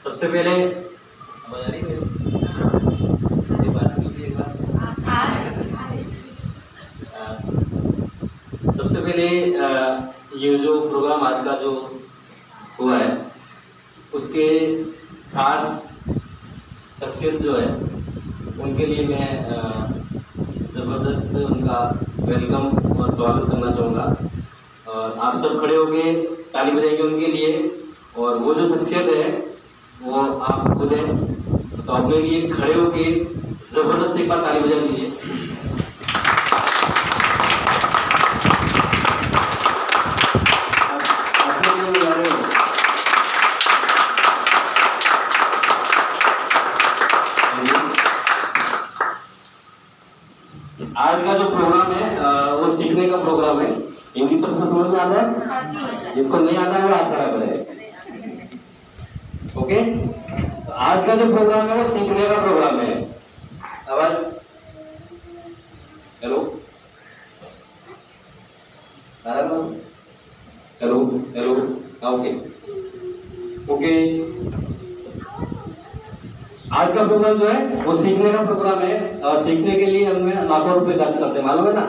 सबसे पहले सबसे पहले ये जो प्रोग्राम आज का जो हुआ है उसके खास शख्सियत जो है उनके लिए मैं ज़बरदस्त उनका वेलकम और स्वागत करना चाहूँगा। और आप सब खड़े होके ताली बजाएंगे उनके लिए। और वो जो शख्सियत है वो आप खुद है, तो अपने लिए खड़े होके ज़बरदस्त एक बार ताली बजा लीजिए। आज का जो प्रोग्राम है वो सीखने का प्रोग्राम है। इंग्लिश सबको समझ में आता है? जिसको नहीं आता है वो हाथ खड़ा करे। ओके, तो आज का जो प्रोग्राम है वो सीखने का प्रोग्राम है। आवाज hello hello hello, okay okay. आज का प्रोग्राम जो है वो सीखने का प्रोग्राम है। सीखने के लिए हमें लाखों रुपए खर्च करते हैं, मालूम है ना।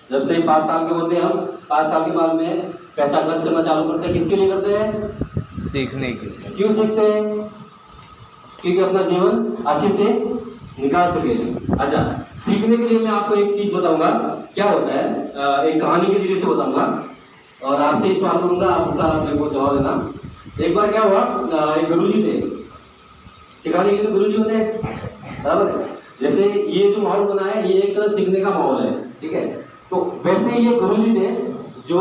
जब से 5 साल के होते हैं हम 5 साल के बाद में पैसा खर्च करना चालू करते हैं। किसके लिए करते हैं? सीखने के लिए। क्यों सीखते हैं? क्योंकि अपना जीवन अच्छे से निकाल सके। अच्छा, सीखने के लिए मैं आपको एक चीज बताऊंगा क्या होता है। एक कहानी के जरिए से बताऊंगा और आपसे एक सवाल करूंगा, आप उसका मेरे को जवाब देना। एक बार क्या हुआ, एक गुरुजी थे, सिखाने के लिए गुरुजी होते हैं, बराबर है। जैसे ये जो माहौल बना है ये एक सीखने का माहौल है, ठीक है। तो वैसे ये गुरुजी थे जो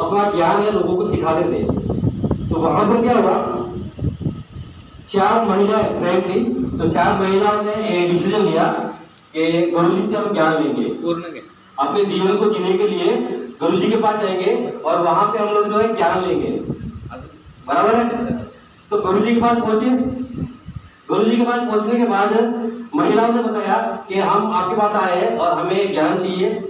अपना ज्ञान है लोगों को सिखाते थे। तो वहां पर क्या हुआ, 4 महिलाएं ट्रेन थी, तो 4 महिलाओं ने एक डिसीजन लिया कि गुरुजी से हम ज्ञान लेंगे। अपने जीवन को जीने के लिए गुरुजी के पास जाएंगे और वहां पे हम लोग जो है ज्ञान लेंगे, बराबर है। तो गुरुजी के पास पहुंचे। गुरुजी के पास पहुंचने के बाद महिलाओं ने बताया कि हम आपके पास आए हैं और हमें ज्ञान चाहिए,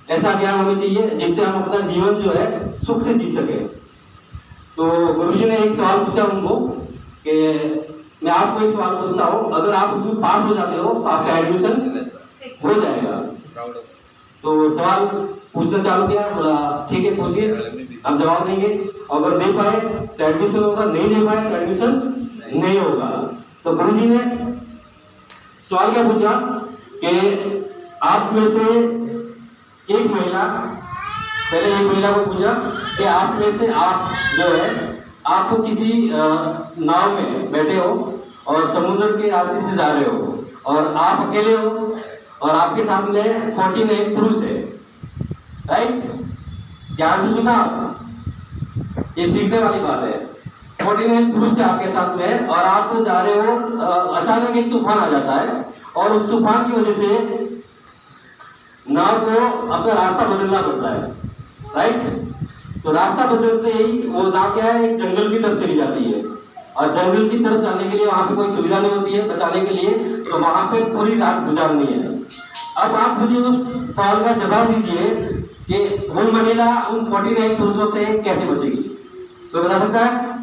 ऐसा ज्ञान हमें चाहिए जिससे हम अपना जीवन जो है सुख से जी सके। तो गुरुजी ने एक सवाल पूछा उनको कि मैं आपको एक सवाल पूछता हूँ, अगर आप उसमें पास हो जाते हो तो आपका एडमिशन हो जाएगा। तो सवाल पूछना चालू किया, बोला ठीक है पूछिए, हम जवाब देंगे। अगर दे पाए तो एडमिशन होगा, नहीं दे पाए तो एडमिशन नहीं होगा। तो गुरुजी ने सवाल क्या पूछा कि आप में से एक महिला, पहले एक महिला को पूछा कि आप में से आप जो है आपको किसी नाव में बैठे हो और समुद्र के रास्ते से जा रहे हो और आप अकेले हो और आपके साथ में 49 पुरुष है, राइट। ध्यान से सुना, ये सीखने वाली बात है। 49 पुरुष है आपके साथ में और आप जा रहे हो, अचानक एक तूफान आ जाता है और उस तूफान की वजह से नाव को अपना रास्ता बदलना पड़ता है, राइट। तो रास्ता बदलते ही वो नाव क्या है, एक जंगल की तरफ चली जाती है और जंगल की तरफ जाने के लिए वहां पे कोई सुविधा नहीं होती है बचाने के लिए, तो वहां पे पूरी रात गुजारनी है। अब आप मुझे उस सवाल का जवाब दीजिए कि वो महिला उन 49 पुरुषों से कैसे बचेगी? तो बता सकता है?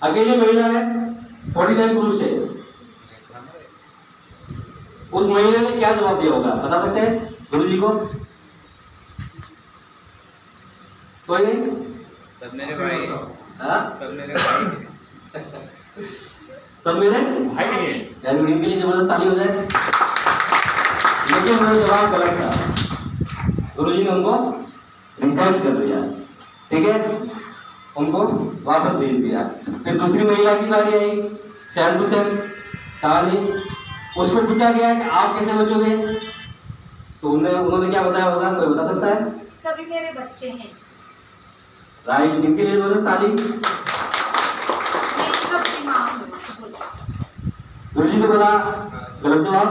अकेली महिला है, 49 पुरुष है, उस महिला ने क्या जवाब दिया होगा, बता सकते हैं गुरुजी को? कोई नहीं? सब मेरे भाई। हाँ? सब मेरे भाई। सब मेरे भाई हैं। यानी उनके लिए जबरदस्त ताली हो जाए। लेकिन वो जवाब गलत था, गुरुजी ने उनको रिसाइड कर दिया, ठीक है, उनको वापस भेज दिया। फिर दूसरी महिला की बारी आई, सेम टू सेम कहानी। उसको पूछा गया कि आप कैसे बचोगे, तो उन्होंने क्या बताया होगा, कोई बता सकता है? सभी मेरे बच्चे हैं, राइट। इनके लिए जबरदस्त ताली। सबकी माँ हूँ। गुरुजी ने बोला गलत जवाब,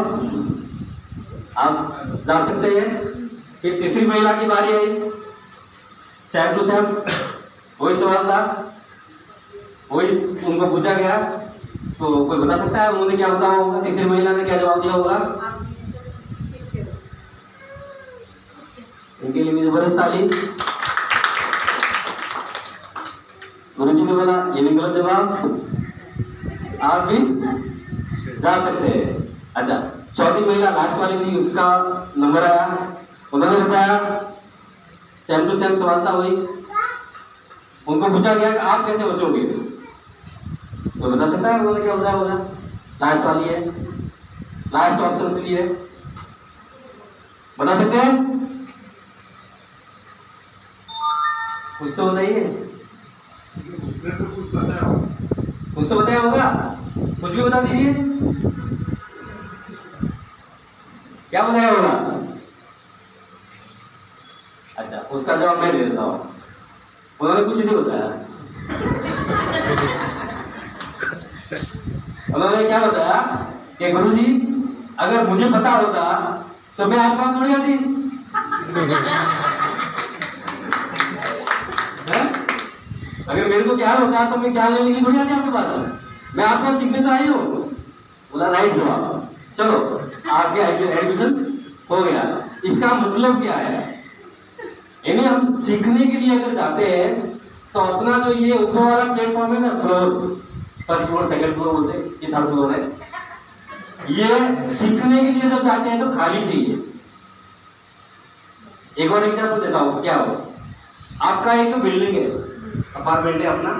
आप जा सकते हैं। फिर तीसरी महिला की बारी आई, सेम टू सेम वही सवाल था, वही उनको पूछा गया, तो कोई बता सकता है उन्होंने क्या बताया होगा, तीसरी महिला ने क्या जवाब दिया होगा? इनके लिए भी जबरदस्त ताली। गुरुजी ने बोला ये भी गलत जवाब, आप भी जा सकते हैं। अच्छा, चौथी महिला लास्ट वाली थी, उसका नंबर आया, उन्होंने बताया सेम टू सेम सवाल था वही। उनको पूछा गया कि आप कैसे बचोगे, तो बता सकता है उन्होंने क्या बताया होगा? लास्ट वाली है, लास्ट ऑप्शन से लिए बता सकते हैं? कुछ तो बताइए, कुछ तो बताया होगा, कुछ भी बता दीजिए, क्या बताया होगा? अच्छा, उसका जवाब मैं दे देता हूं, उन्होंने कुछ नहीं बताया। उन्होंने क्या बताया कि गुरुजी अगर मुझे पता होता तो मैं आपके पास थोड़ी आती। अगर मेरे को ज्ञान होता तो मैं ज्ञान लेने के लिए थोड़ी आती आपके पास, मैं आपको सीखने तो आई हूँ। बोला राइट जवाब, चलो आपके एडमिशन हो गया। इसका मतलब क्या है? यानी हम सीखने के लिए अगर जाते हैं तो अपना जो ये ऊपर वाला प्लेटफॉर्म है ना, floor, first floor, second floor बोलते हैं, ये थर्ड फ्लोर है, ये सीखने के लिए जब जाते हैं तो खाली चाहिए। एक और एग्जाम्पल देता हूँ, क्या हो, आपका एक बिल्डिंग है, अपार्टमेंट है अपना,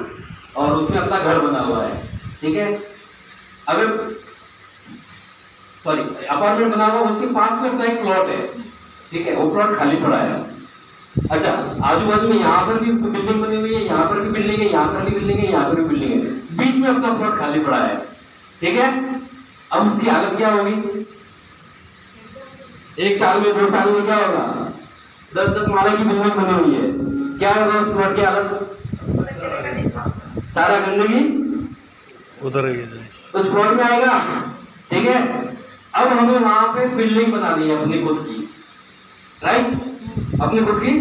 और उसमें अपना घर बना हुआ है, ठीक है। अगर सॉरी अपार्टमेंट बना हुआ, उसके पास में अपना एक प्लॉट है, ठीक है, वो प्लॉट खाली पड़ा है। अच्छा, आजू बाजू में यहाँ पर भी बिल्डिंग बनी हुई है, यहाँ पर भी बिल्डिंग है, यहाँ पर भी बिल्डिंग है, यहाँ पर भी बिल्डिंग है, बीच में अपना प्लॉट खाली पड़ा है, ठीक है। अब उसकी हालत क्या होगी? 1 साल में 2 साल में क्या होगा? 10-10 माले की बिल्डिंग बनी हुई है, क्या होगा उस प्लॉट की हालत? सारा गंदगी उधर ही उस प्लॉट में आएगा, ठीक है। अब हमें वहां पे बिल्डिंग बनानी है अपनी खुद की, राइट, अपनी खुद की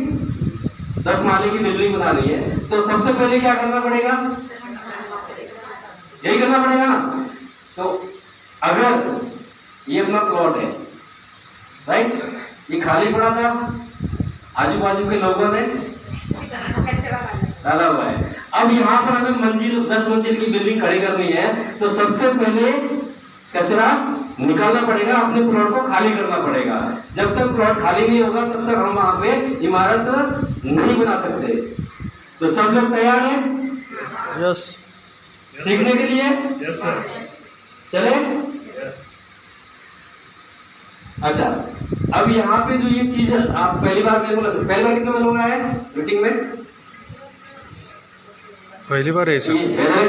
10 माले की बिल्डिंग बनानी है, तो सबसे पहले क्या करना पड़ेगा? यही करना पड़ेगा ना। तो अगर ये अपना प्लॉट है, राइट, ये खाली पड़ा था, आजू बाजू के लोगों ने डाला हुआ है, अब यहाँ पर अगर मंजिल 10 मंजिल की बिल्डिंग खड़ी करनी है तो सबसे पहले कचरा निकालना पड़ेगा, अपने प्लॉट को खाली करना पड़ेगा। जब तक प्लॉट खाली नहीं होगा तब तक हम वहां पे इमारत नहीं बना सकते। तो सब लोग तैयार हैं? यस सीखने के लिए? Yes sir. चले? अच्छा, अब यहाँ पे जो ये चीज आप पहली बार मेरे को पहली बार कितने लोग आए मीटिंग में? पहली बार है सर।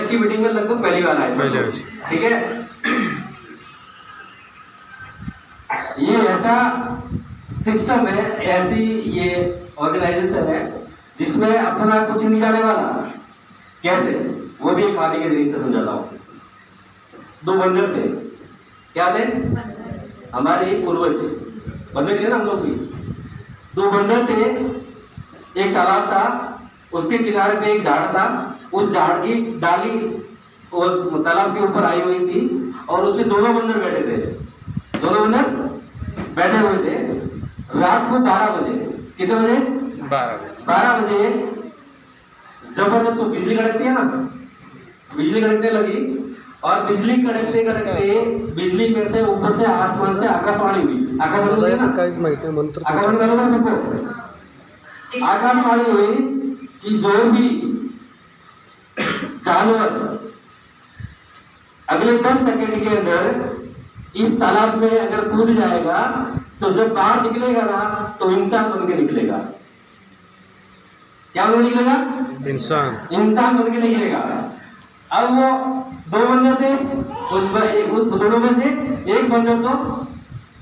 की मीटिंग में लगभग पहली बार आए, पहले आए, ठीक है। ये ऐसा सिस्टम है, ऐसी ये ऑर्गेनाइजेशन है जिसमें अपना कुछ नहीं जाने वाला। कैसे? वो भी एक कहानी के जरिए से समझाता हूँ। 2 बंदर थे, क्या थे? हमारे पूर्वज बंदर थे ना हम लोग भी। 2 बंदर थे, एक तालाब था, उसके किनारे पे एक झाड़ था, उस झाड़ की डाली और तालाब के ऊपर आई हुई थी, और उसमें दोनों बंदर बैठे थे, दोनों बंदर बैठे हुए थे। रात को 12 बजे, कितने बजे? 12 बजे जबरदस्त बिजली कड़कती है ना, बिजली कड़कने लगी, और बिजली कड़कते कड़कते बिजली में से ऊपर से आसमान से आकाशवाणी हुई। आकाशवाणी वालों ने सबको आकाशवाणी हुई कि जो भी जानवर अगले 10 सेकंड के अंदर इस तालाब में अगर कूद जाएगा तो जब बाहर निकलेगा ना तो इंसान बन के निकलेगा। क्या बन निकलेगा? इंसान बन के निकलेगा। अब वो 2 बंदर थे, उस दोनों में से एक बंदर तो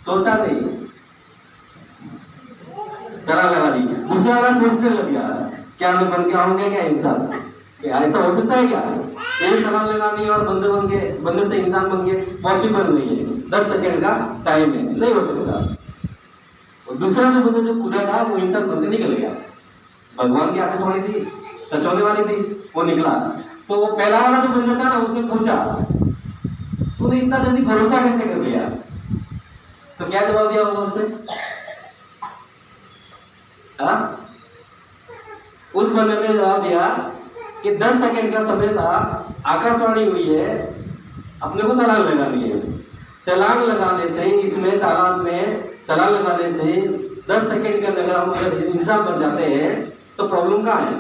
सोचा नहीं, चला लगा ली, दूसरा वाला सोचने लग गया क्या मैं बन के आऊंगा क्या इंसान? क्या ऐसा हो सकता है क्या? एक सवाल लगानी और बंदर से इंसान बन के पॉसिबल नहीं है, 10 सेकंड का टाइम है, नहीं हो सकता। और दूसरा जो बंदर जो कूदा था वो इंसान बन के निकल गया। भगवान की आकाशवाणी थी, सचोने वाली थी, वो निकला। तो वो पहला वाला जो बंदर था ना, उसने पूछा तूने इतना जल्दी भरोसा कैसे कर लिया? तो क्या जवाब दिया होगा उसने? उस बंदर ने जवाब दिया कि 10 सेकंड का समय था, आकाशवाणी हुई है, अपने को छलांग लगानी है। छलांग लगाने से इसमें तालाब में छलांग लगाने से 10 सेकंड के अंदर हम अगर इंसान बन जाते हैं तो प्रॉब्लम कहाँ है?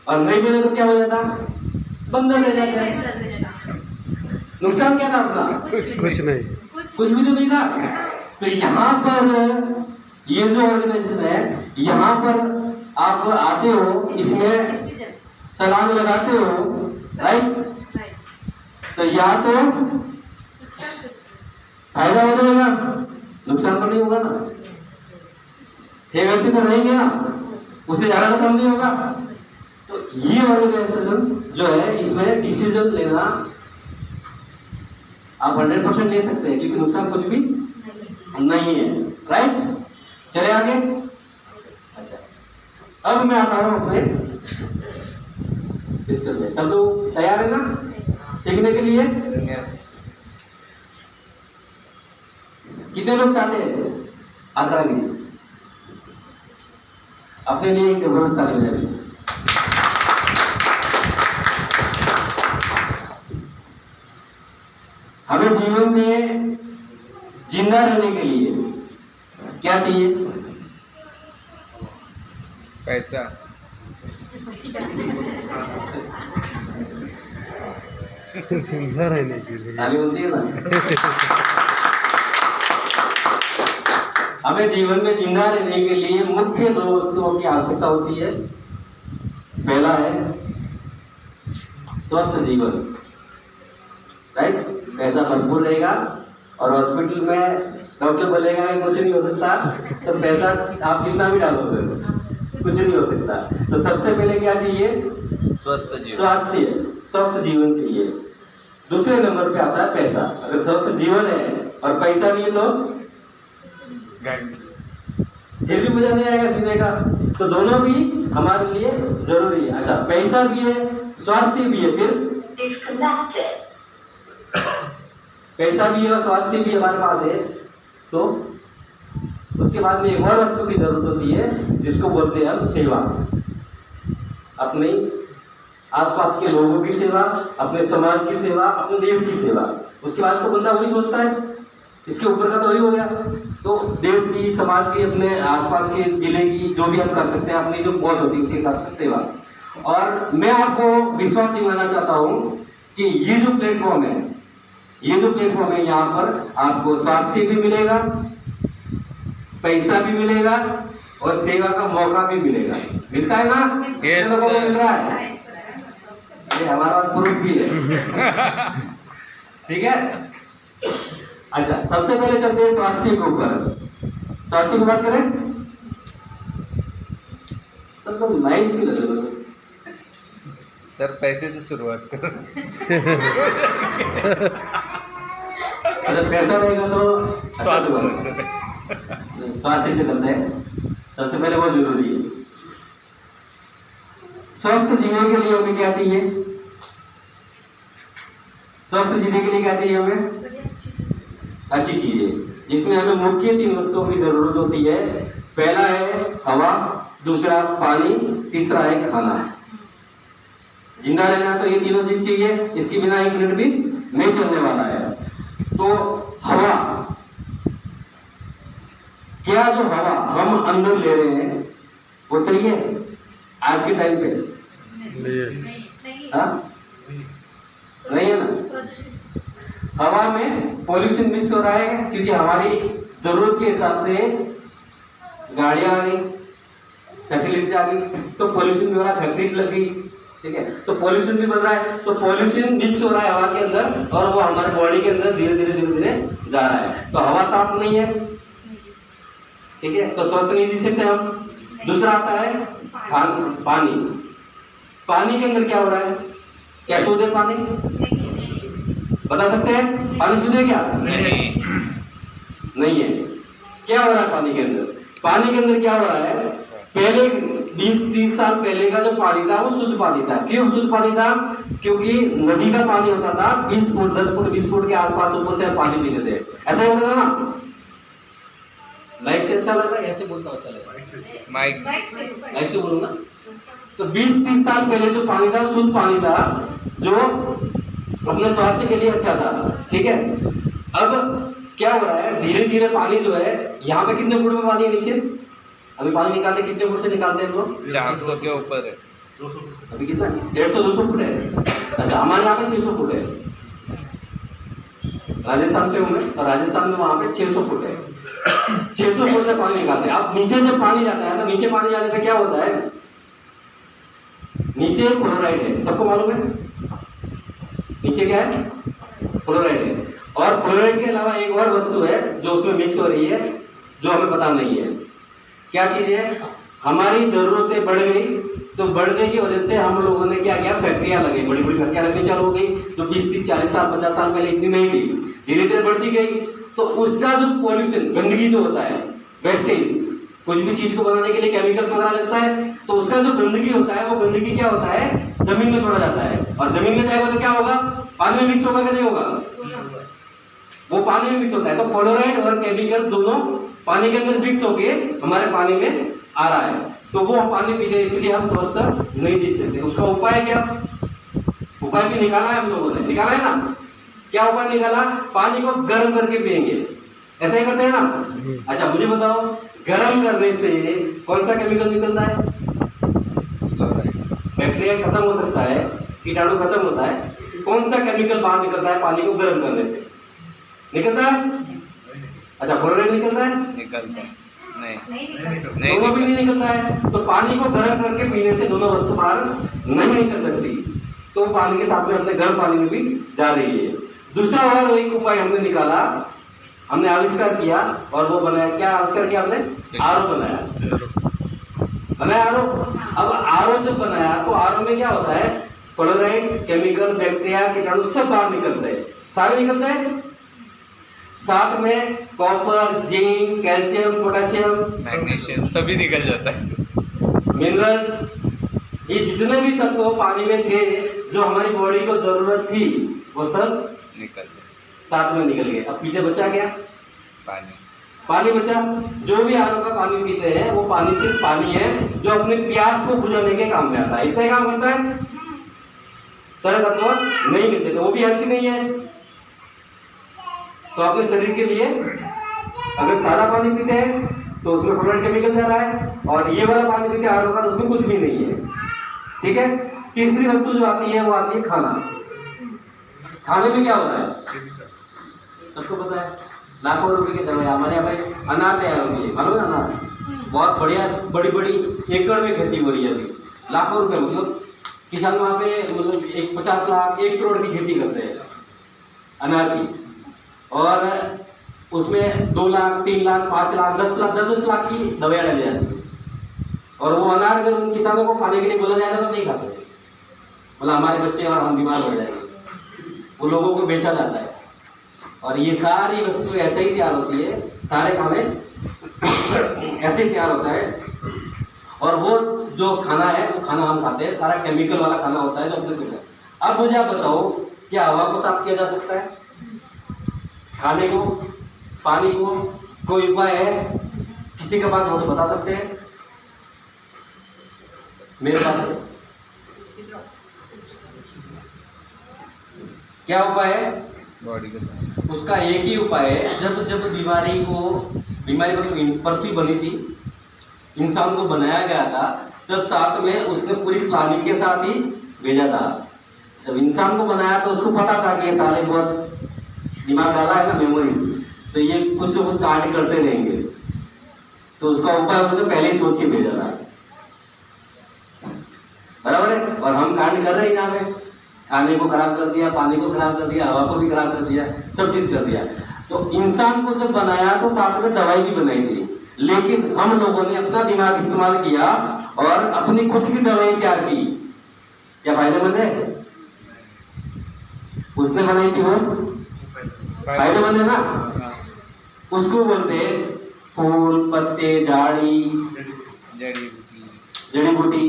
और नहीं बने तो क्या हो जाता? बंदर रह जाता है। नुकसान क्या था अपना? कुछ नहीं। कुछ भी तो नहीं था। तो यहाँ पर ये जो ऑर्गेनाइजेशन है, यहाँ पर आप आते हो, इसमें छलांग लगाते हो, राइट? तो या तो फायदा हो जाएगा, नुकसान तो नहीं होगा ना। ये वैसे तो रहेंगे ना, उससे ज्यादा तो कम नहीं होगा। तो ये ऑर्गेनाइजेशन जो है, इसमें डिसीजन लेना आप 100% ले सकते हैं, क्योंकि नुकसान कुछ भी नहीं है, राइट? चले आगे। अच्छा, अब मैं आता हूं अपने डिस्कस में। सब लोग तैयार है ना सीखने के लिए? यस। कितने लोग चाहते हैं हाथ खड़ा कीजिए, अपने लिए एक जबरदस्त ताली बजाइए। हमें जीवन में जिंदा रहने के लिए क्या चाहिए? पैसा। जिंदा रहने के लिए ताली होती है ना। हमें जीवन में जिंदा रहने के लिए मुख्य 2 वस्तुओं की आवश्यकता होती है। पहला है स्वस्थ जीवन, राइट? पैसा भरपूर रहेगा और हॉस्पिटल में डॉक्टर बोलेगा कि कुछ नहीं हो सकता, तो पैसा आप कितना भी डालोगे कुछ नहीं हो सकता। तो सबसे पहले क्या चाहिए? स्वस्थ जीवन। स्वास्थ्य, स्वस्थ जीवन चाहिए। दूसरे नंबर पे आता है पैसा। अगर स्वस्थ जीवन है और पैसा नहीं है तो फिर भी मजा नहीं आएगा जीने का। तो दोनों भी हमारे लिए जरूरी है। अच्छा, पैसा भी है, स्वास्थ्य भी है, फिर पैसा भी है और स्वास्थ्य भी हमारे पास है, तो उसके बाद में एक और वस्तु की जरूरत होती है, जिसको बोलते हैं हम सेवा। अपने आसपास के लोगों की सेवा, अपने समाज की सेवा, अपने देश की सेवा। उसके बाद तो बंदा वही सोचता है, इसके ऊपर का तो वही हो गया। तो देश की, समाज की, अपने आसपास के जिले की, जो भी हम कर सकते हैं, अपनी जो बॉस होती है उसके हिसाब से सेवा। और मैं आपको विश्वास दिलाना चाहता हूँ कि ये जो प्लेटफॉर्म है, यहाँ पर आपको स्वास्थ्य भी मिलेगा, पैसा भी मिलेगा और सेवा का मौका भी मिलेगा। मिलता है ना? Yes, लोगों को sir. मिल रहा है। ये हमारा प्रूफ भी है। ठीक है? अच्छा, सबसे पहले चलते हैं स्वास्थ्य के ऊपर। स्वास्थ्य की बात करें, सब लोग नाइस भी लग रहे हैं। सर पैसे से शुरुआत करो। अगर पैसा रहेगा तो अच्छा स्वास्थ्य से करते हैं। सबसे पहले वो जरूरी है। स्वस्थ जीने के लिए हमें क्या चाहिए? स्वस्थ जीने के लिए क्या चाहिए हमें? अच्छी चीजें, जिसमें हमें मुख्य 3 वस्तुओं की जरूरत होती है। पहला है हवा, दूसरा पानी, तीसरा है खाना। जिंदा रहना तो ये तीनों चीज चाहिए, इसके बिना 1 मिनट भी नहीं चलने वाला है। तो हवा, क्या जो हवा हम अंदर ले रहे हैं वो सही है आज के टाइम पे? हाँ? नहीं है ना? हवा में पॉल्यूशन मिक्स हो रहा है, क्योंकि हमारी जरूरत के हिसाब से गाड़ियां आ गई, फैसिलिटीज आ गई, तो पॉल्यूशन भी हो रहा है, फैक्ट्रीज लग गई, ठीक है? तो पॉल्यूशन भी बढ़ रहा है। तो पॉल्यूशन मिक्स हो रहा है हवा के अंदर और वो हमारे बॉडी के अंदर धीरे धीरे जा रहा है। तो हवा साफ नहीं है, ठीक है? तो स्वस्थ नहीं जी सकते हम। दूसरा आता है पानी। पानी के अंदर क्या हो रहा है? क्या शुद्ध है पानी? बता सकते हैं पानी शुद्ध है क्या? नहीं है। क्या हो रहा है पानी के अंदर? पानी के अंदर क्या हो रहा है? पहले 20-30 साल पहले का जो पानी था वो शुद्ध पानी था। क्यों शुद्ध पानी था? क्योंकि नदी का पानी होता था 20 फुट 10 फुट 20 फुट के आसपास ऊपर से पानी पीते थे। ऐसा ही होता था ना? माइक से अच्छा लग रहा है, ऐसे बोलता अच्छा लग रहा है? माइक। बाइक से माइक से बोलूंगा। तो 20-30 साल पहले जो पानी था शुद्ध पानी था, जो अपने स्वास्थ्य के लिए अच्छा था, ठीक है। अब क्या हो रहा है, धीरे धीरे पानी जो है, यहाँ पे कितने फुट में पानी है नीचे, अभी पानी निकालते कितने फुट से निकालते हैं हम लोग? 400 के ऊपर है। अभी कितना, 150-200 फुट है। अच्छा, हमारे यहाँ पे 600 फुट है, राजस्थान से हूँ मैं, और राजस्थान में वहाँ पे 600 फुट है। 600 फुट से पानी निकालते हैं। अब नीचे जब पानी जाता है, तो नीचे पानी जाने पे क्या होता है, नीचे फ्लोराइड है, सबको मालूम है नीचे क्या है, फ्लोराइड है। और फ्लोराइड के अलावा एक और वस्तु है जो उसमें मिक्स हो रही है, जो हमें पता नहीं है क्या चीज है। हमारी जरूरतें बढ़ गई, तो बढ़ने की वजह से हम लोगों ने क्या किया, फैक्ट्रियां लगी, बड़ी बड़ी फैक्ट्रियां लगनी चालू हो गई, जो 20-30-40 साल 50 साल पहले इतनी नहीं थी, धीरे धीरे बढ़ती गई। तो उसका जो पॉल्यूशन, गंदगी जो होता है, वेस्टेज, कुछ भी चीज को बनाने के लिए केमिकल्स वगैरह लगता है, तो उसका जो गंदगी होता है, वो गंदगी क्या होता है, जमीन में छोड़ा जाता है। और जमीन में जाएगा तो क्या होगा, पानी में मिक्स होगा कि नहीं होगा, वो पानी में मिक्स होता है। तो फ्लोराइड और केमिकल दोनों पानी के अंदर मिक्स होके हमारे पानी में आ रहा है, तो वो पानी पीते, इसलिए हम स्वस्थ नहीं जी सकते। उसका उपाय क्या, उपाय भी निकाला है हम लोगों ने, निकाला है ना, क्या उपाय निकाला, पानी को गर्म करके पिएंगे, ऐसा ही करते हैं ना। अच्छा मुझे बताओ, गर्म करने से कौन सा केमिकल निकलता है, बैक्टीरिया खत्म हो सकता है, कीटाणु खत्म होता है, कौन सा केमिकल बाहर निकलता है पानी को गर्म करने से, निकलता है? अच्छा, फ्लोराइड निकलता है? निकलता है नहीं, नहीं दोनों भी नहीं निकलता है। तो पानी को गर्म करके पीने से दोनों वस्तु बाहर नहीं निकल सकती, तो पानी के साथ में अपने गर्म पानी में भी जा रही है। दूसरा और एक उपाय हमने निकाला, हमने आविष्कार किया, और वो बनाया, क्या आविष्कार किया हमने, आरओ बनाया आरओ। अब आरओ जब बनाया, तो आरओ में क्या होता है, फ्लोराइड, केमिकल, बैक्टीरिया, कीटाणु सब बाहर निकलते हैं, सारे निकलते हैं, साथ में copper, zinc, calcium, potassium, magnesium सभी निकल जाता है, मिनरल्स, ये जितने भी तत्व पानी में थे, जो हमारी बॉडी को जरूरत थी, वो सब निकल जाता साथ में निकल गए। अब पीछे बचा क्या, पानी। पानी बचा। जो भी आरओ का पानी पीते हैं, वो पानी सिर्फ पानी है, जो अपने प्यास को बुझाने के काम में आता है, इतना काम करता है, सारे तत्व नहीं मिलते, तो वो भी हेल्थी नहीं है। तो अपने शरीर के लिए अगर सादा पानी पीते हैं, तो उसमें फ्लोराइड केमिकल जा रहा है, और ये वाला पानी पीते हैं आरओ का, तो उसमें कुछ भी नहीं है, ठीक है। तीसरी वस्तु जो आती है, वो आती है खाना। खाने में क्या हो रहा है, सबको पता है, लाखों रुपए की दवाई हमारे यहाँ पे अनार तैयार होती है, मालूम है अनार, बहुत बढ़िया, बड़ी बड़ी एकड़ में खेती हो रही है अभी, लाखों रुपए, मतलब किसान वहाँ पे मतलब 50 लाख 1 करोड़ की खेती करते हैं अनार की, और उसमें 2 लाख 3 लाख 5 लाख 10 लाख 10 लाख की दवाइयाँ डाली जाती है। और वो अनार अगर उन किसानों को खाने के लिए बोला जाएगा तो नहीं खाते, बोला हमारे बच्चे और हम बीमार हो जाएंगे, वो लोगों को बेचा जाता है। और ये सारी वस्तु ऐसे ही तैयार होती है, सारे खाने ऐसे ही तैयार होता है, और वो जो खाना है, वो खाना हम खाते हैं, सारा केमिकल वाला खाना होता है जो अपने पेट में। अब मुझे आप बताओ, क्या हवा को साफ किया जा सकता है, खाने को, पानी को, कोई उपाय है किसी के पास हो तो बता सकते हैं, मेरे पास है, क्या उपाय है, बॉडी के साथ उसका एक ही उपाय है। जब जब बीमारी मतलब पृथ्वी बनी थी, इंसान को बनाया गया था, तब साथ में उसने पूरी प्लानिंग के साथ ही भेजा था। जब इंसान को बनाया तो उसको पता था कि ये साले बहुत दिमाग डाला है ना, मेमोरी, तो ये कुछ न कुछ कांड करते रहेंगे, तो उसका उपाय उसने पहले ही सोच के भेजा था, बराबर है। और हम कांड कर रहे हैं यहाँ पे, खाने को खराब कर दिया, पानी को खराब कर दिया, हवा को भी खराब कर दिया, सब चीज कर दिया। तो इंसान को जब बनाया तो साथ में दवाई भी बनाई थी, लेकिन हम लोगों ने अपना दिमाग इस्तेमाल किया और अपनी खुद की दवाई तैयार की। क्या फायदेमंद है? उसने बनाई थी वो फायदेमंद है ना। उसको बोलते हैं फूल, पत्ते, झाड़ी, जड़ी बूटी,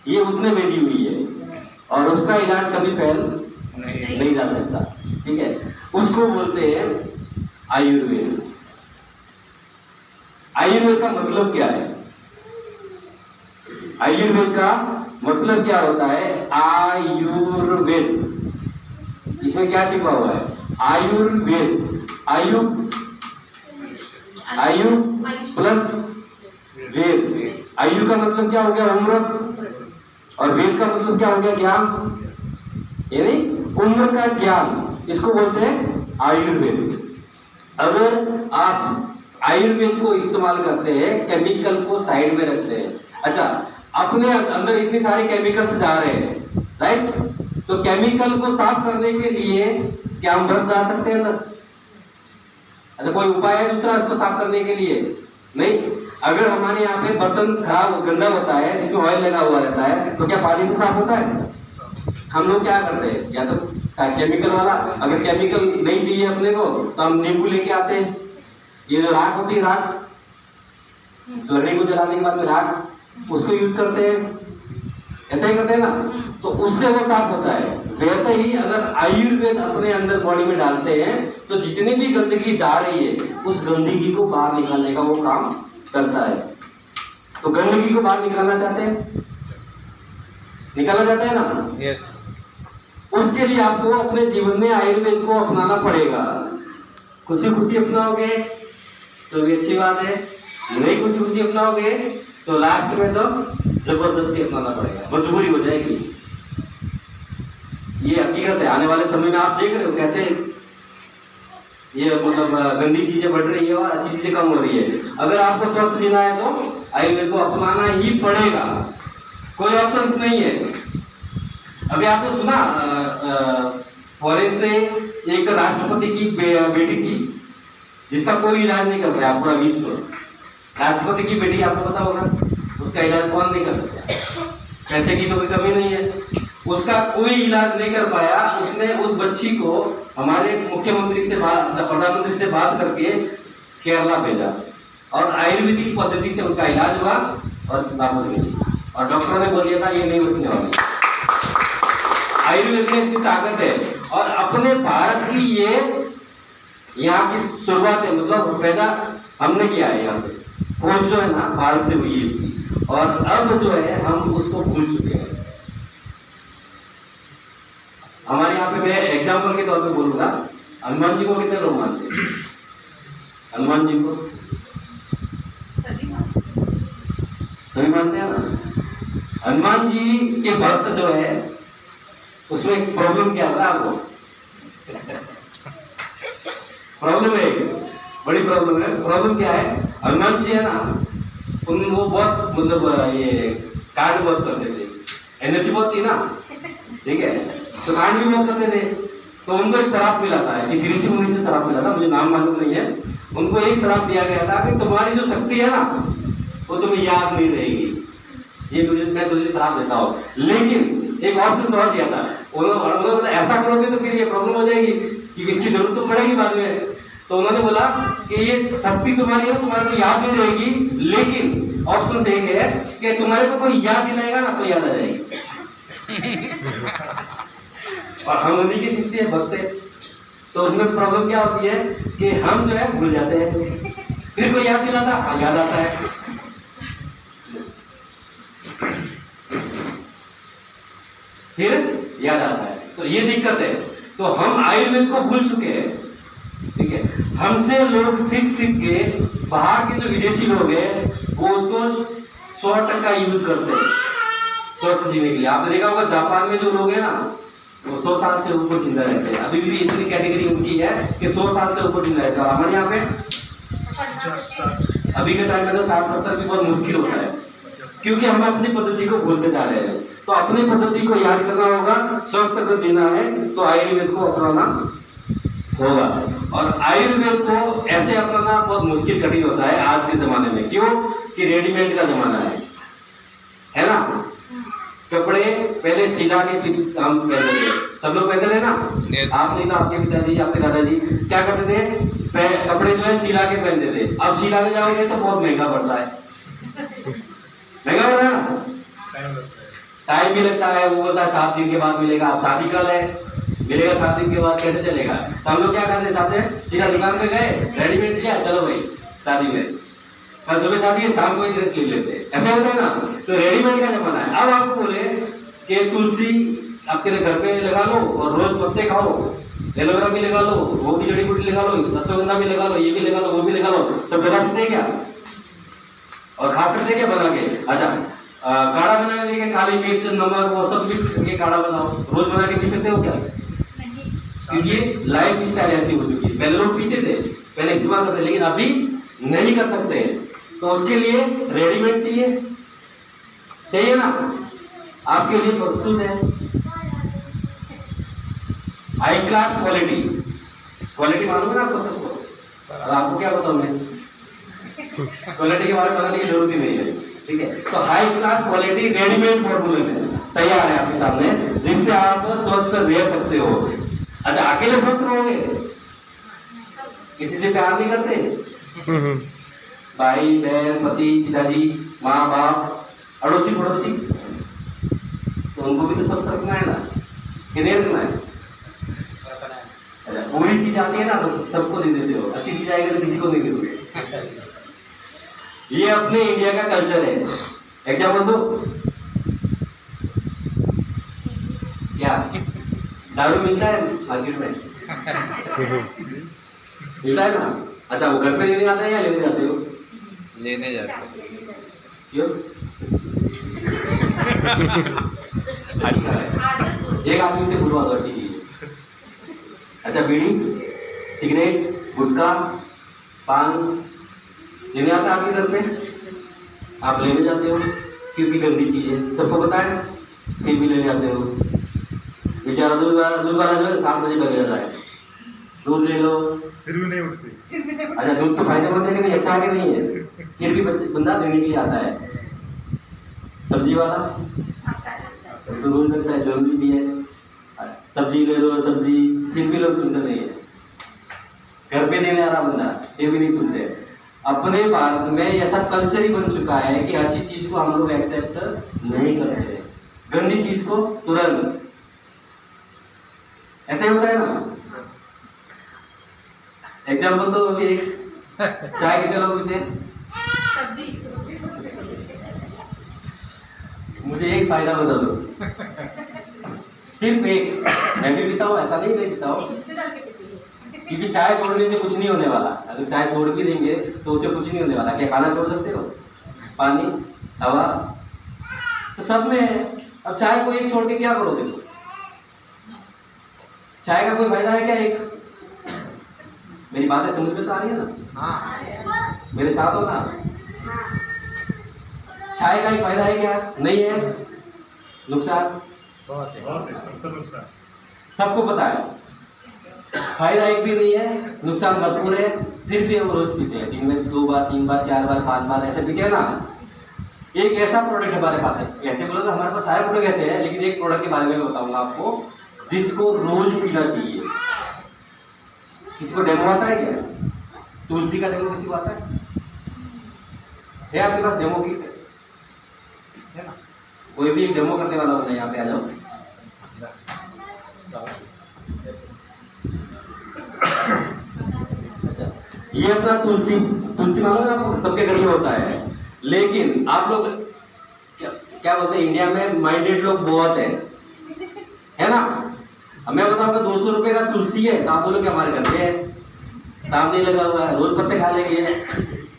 ये उसने भेजी हुई है, और उसका इलाज कभी फैल नहीं जा सकता, ठीक है। उसको बोलते हैं आयुर्वेद। आयुर्वेद का मतलब क्या है? आयुर्वेद का मतलब क्या होता है आयुर्वेद, इसमें क्या छिपा हुआ है? आयुर्वेद, आयु आयु प्लस वेद। आयु का मतलब क्या हो गया? उम्र, और वेद का मतलब क्या हो गया? ज्ञान, यानी उम्र का ज्ञान, इसको बोलते हैं आयुर्वेद। अगर आप आयुर्वेद को इस्तेमाल करते हैं, केमिकल को साइड में रखते हैं, अच्छा अपने अंदर इतने सारे केमिकल्स जा रहे हैं, राइट, तो केमिकल को साफ करने के लिए क्या हम ब्रश डाल सकते हैं अंदर? अच्छा कोई उपाय है दूसरा इसको साफ करने के लिए? नहीं। अगर हमारे यहाँ पे बर्तन खराब गंदा होता है, इसमें ऑयल लगा हुआ रहता है, तो क्या पानी से साफ होता है? हम लोग क्या करते हैं, या तो केमिकल वाला, अगर केमिकल नहीं चाहिए अपने को तो हम नींबू लेके आते हैं, ये जो राख होती है, राख लकड़ी को जलाने के बाद में राख, उसको यूज करते हैं, ऐसा ही करते हैं ना, तो उससे वो साफ होता है। वैसे ही अगर आयुर्वेद अपने अंदर बॉडी में डालते हैं तो जितनी भी गंदगी जा रही है उस गंदगी को बाहर निकालने का वो काम करता है। तो गंदगी को बाहर निकालना चाहते हैं, निकाला जाता है ना? यस। उसके लिए आपको अपने जीवन में आयुर्वेद को अपनाना पड़ेगा। खुशी खुशी अपनाओगे तो भी अच्छी बात है, नहीं खुशी खुशी अपनाओगे तो लास्ट में तो जबरदस्ती अपनाना पड़ेगा, मजबूरी हो जाएगी। ये हकीकत है। आने वाले समय में आप देख रहे हो कैसे ये मतलब गंदी चीजें बढ़ रही है और अच्छी चीजें कम हो रही है। अगर आपको स्वस्थ जीना है तो आयुर्वेद को अपनाना ही पड़ेगा, कोई ऑप्शंस नहीं है। अभी आपने सुना फॉरेन से एक राष्ट्रपति की बेटी थी जिसका कोई इलाज नहीं कर रहा है पूरा विश्व। राष्ट्रपति की बेटी, आपको पता होगा, उसका इलाज कौन नहीं कर सकता? पैसे की तो कोई कमी नहीं है, उसका कोई इलाज नहीं कर पाया। उसने उस बच्ची को हमारे मुख्यमंत्री से बात, प्रधानमंत्री से बात करके केरला भेजा और आयुर्वेदिक पद्धति से उनका इलाज हुआ और वापस गई। और डॉक्टर ने बोल दिया था ये नहीं बचने वाली। आयुर्वेद में इतनी ताकत है और अपने भारत की ये यहाँ की शुरुआत है, मतलब पैदा हमने किया है। यहाँ से खोज जो है ना भारत से हुई है इसकी, और अब जो है हम उसको भूल चुके हैं। हमारे यहाँ पे मैं एग्जाम्पल के तौर पे बोलूंगा, हनुमान जी को कितने लोग मानते हैं? हनुमान जी को सभी मानते हैं ना। हनुमान जी के भक्त जो है उसमें एक प्रॉब्लम क्या होता है आपको? प्रॉब्लम है, बड़ी प्रॉब्लम है। प्रॉब्लम क्या है? हनुमान जी है ना, वो बहुत मतलब ये कांड बहुत करते थे, एनर्जी बहुत थी ना, ठीक है, तो कांड भी बहुत करते थे। तो उनको एक शराप मिला था, किसी ऋषि मुनि से शराप मिला था, मुझे नाम मालूम नहीं है। उनको एक शराप दिया गया था कि तुम्हारी जो शक्ति है ना वो तुम्हें याद नहीं रहेगी, ये मैं तुझे शराप देता हूँ। लेकिन एक और से सवाल दिया था, उन्होंने बोला ऐसा करोगे तो फिर ये प्रॉब्लम हो जाएगी कि इसकी जरूरत तो पड़ेगी बाद में। तो उन्होंने बोला कि ये शक्ति तुम्हारी है, तुम्हारे को याद नहीं रहेगी, लेकिन ऑप्शन एक है कि तुम्हारे को कोई याद दिलाएगा ना तो याद आ जाएगी। और हम उन्हीं के शिष्य है, भक्त है। तो उसमें प्रॉब्लम क्या होती है कि हम जो है भूल जाते हैं, फिर कोई याद दिलाता, हाँ याद आता है। फिर याद आता है, तो ये दिक्कत है। तो हम आयुर्वेद को भूल चुके हैं, ठीक है। हमसे लोग सीख के, बाहर के जो विदेशी लोग हैं वो उसको 100% यूज करते हैं स्वस्थ जीने के लिए। आपने देखा होगा जापान में जो लोग हैं ना वो 100 साल से ऊपर जिंदा रहते हैं। अभी भी इतनी कैटेगरी उनकी है कि 100 साल से ऊपर जिंदा रहते हैं। हमारे यहाँ पे अभी के टाइम में तो 60-70 भी बहुत मुश्किल होता है, क्योंकि हम अपनी पद्धति को भूलते जा रहे हैं। तो अपनी पद्धति को याद करना होगा, स्वस्थ अगर जीना है तो आयुर्वेद को अपनाना होगा। और आयुर्वेद को ऐसे अपनाना बहुत मुश्किल, कठिन होता है आज के जमाने में। क्यों? कि रेडीमेड का जमाना है ना। कपड़े पहले सिला के हम पहनते थे, सब लोग पहनते थे ना। yes. आप नहीं तो आपके पिताजी, आपके दादाजी क्या करते थे? कपड़े जो है सिला के पहनते थे। अब सिलाने जाओगे तो बहुत महंगा पड़ता है, महंगा पड़ता है ना, टाइम भी लगता है। वो बोलता है 7 दिन के बाद मिलेगा, अब शादी कल है, मिलेगा 7 दिन के बाद, कैसे चलेगा? तो हम लोग क्या करते चाहते हैं, सीधा दुकान पे गए, रेडीमेड किया, चलो भाई शादी में, कल सुबह शादी है, शाम को ही ड्रेस ले लेते हैं। ऐसा होता है ना। तो रेडीमेड का जमाना है। अब आपको बोले कि तुलसी आपके घर पे लगा लो और रोज पत्ते खाओ, एलोवेरा भी लगा लो, वो भी जड़ी बूटी लगा लो, अश्वगंधा भी लगा लो, ये भी लगा लो, वो भी लगा लो, सब लगा सकते हैं क्या? और खा सकते हैं क्या बना के? अच्छा काढ़ा बनाने के काली मिर्च नमक वो सब मिक्स करके काढ़ा बनाओ, रोज बना के पी सकते हो क्या? नहीं। क्योंकि लाइफ स्टाइल ऐसी हो चुकी है। पहले लोग पीते थे, पहले इस्तेमाल करते, लेकिन अभी नहीं कर सकते। तो उसके लिए रेडीमेड चाहिए ना, आपके लिए प्रस्तुत है हाई क्लास क्वालिटी। क्वालिटी मालूम है ना आपको सबको? अब आपको क्या बताऊं मैं, क्वालिटी के बारे में बताने की जरूरत ही नहीं है, ठीक है? तो हाई क्लास क्वालिटी रेडीमेड फॉर्मूले में तैयार है आपके सामने, जिससे आप स्वस्थ रह सकते हो। अच्छा अकेले स्वस्थ रहोगे? किसी से प्यार नहीं करते? भाई बहन पति पिताजी माँ बाप अड़ोसी पड़ोसी, तो उनको भी तो स्वस्थ रखना है ना, कि नहीं रखना है? अच्छा बुरी चीज आती है ना तो सबको दे देते हो, अच्छी चीज आएगी तो किसी को नहीं दोगे। ये अपने इंडिया का कल्चर है। एग्जाम्पल दो क्या? दारू मिलता है मार्केट में? मिलता है ना? अच्छा वो घर पे लेने आते हैं या लेने जाते हो? लेने जाते हैं। क्यों? अच्छा एक आदमी से बोलो अच्छी चीज है। अच्छा बीड़ी सिगरेट गुटखा पान लेने आता है आपके घर पे, आप लेने जाते हो क्योंकि गंदी चीज है, सबको पता है, फिर भी लेने जाते हो। बेचारा दूध वाला जो है 7 बजे लग जाता है, दूध ले लो फिर भी नहीं उठती। अच्छा दूध तो फायदेमंद है कि नहीं, अच्छा है कि नहीं है, फिर भी बंदा देने के लिए आता है। सब्जी वाला तो रोज लगता है जरूरी भी है, सब्जी ले लो सब्जी, फिर भी लोग सुनते नहीं है। घर पे देने आ रहा बंदा, ये भी नहीं सुनते। अपने भारत में ऐसा कल्चर ही बन चुका है कि अच्छी चीज को हम लोग एक्सेप्ट नहीं करते, गंदी चीज को तुरंत, ऐसे होता है ना। एग्जाम्पल तो अभी एक चाय कितने लोग इसे, मुझे एक फायदा बता दो, सिर्फ एक। मैं भी पीता हूँ, ऐसा नहीं मैं पीता हूँ, क्योंकि चाय छोड़ने से कुछ नहीं होने वाला। अगर चाय छोड़ भी देंगे तो उससे कुछ नहीं होने वाला। क्या खाना छोड़ सकते हो? पानी हवा तो सब में है। अब चाय को एक छोड़ के क्या करोगे? चाय का कोई फायदा है क्या? एक मेरी बातें समझ में तो आ रही है ना? हाँ। मेरे साथ हो ना? चाय का एक फायदा है क्या? नहीं है, नुकसान बहुत है, सबको पता है। फायदा एक भी नहीं है, नुकसान भरपूर है, फिर भी हम रोज पीते हैं, दिन में 2 बार 3 बार 4 बार 5 बार ऐसे पीते हैं ना। एक ऐसा प्रोडक्ट हमारे पास है, ऐसे बोलो तो हमारे पास सारे प्रोडक्ट ऐसे है, लेकिन एक प्रोडक्ट के बारे में बताऊंगा आपको जिसको रोज पीना चाहिए। किसी को डेमो आता है क्या? तुलसी का डेमो किसी को आता है आपके पास? डेमो किट है ना? कोई भी डेमो करने वाला होता है, यहाँ पे आ जाओ। अच्छा ये अपना तुलसी मालूम है आपको, सबके घर में होता है, लेकिन आप लोग क्या बोलते हैं, इंडिया में माइंडेड लोग बहुत है ना। अब मैं बताऊंगा 200 रुपए का तुलसी है तो आप बोलोगे हमारे घर पे है, सामने लगा हुआ है, रोज पत्ते खा लेंगे,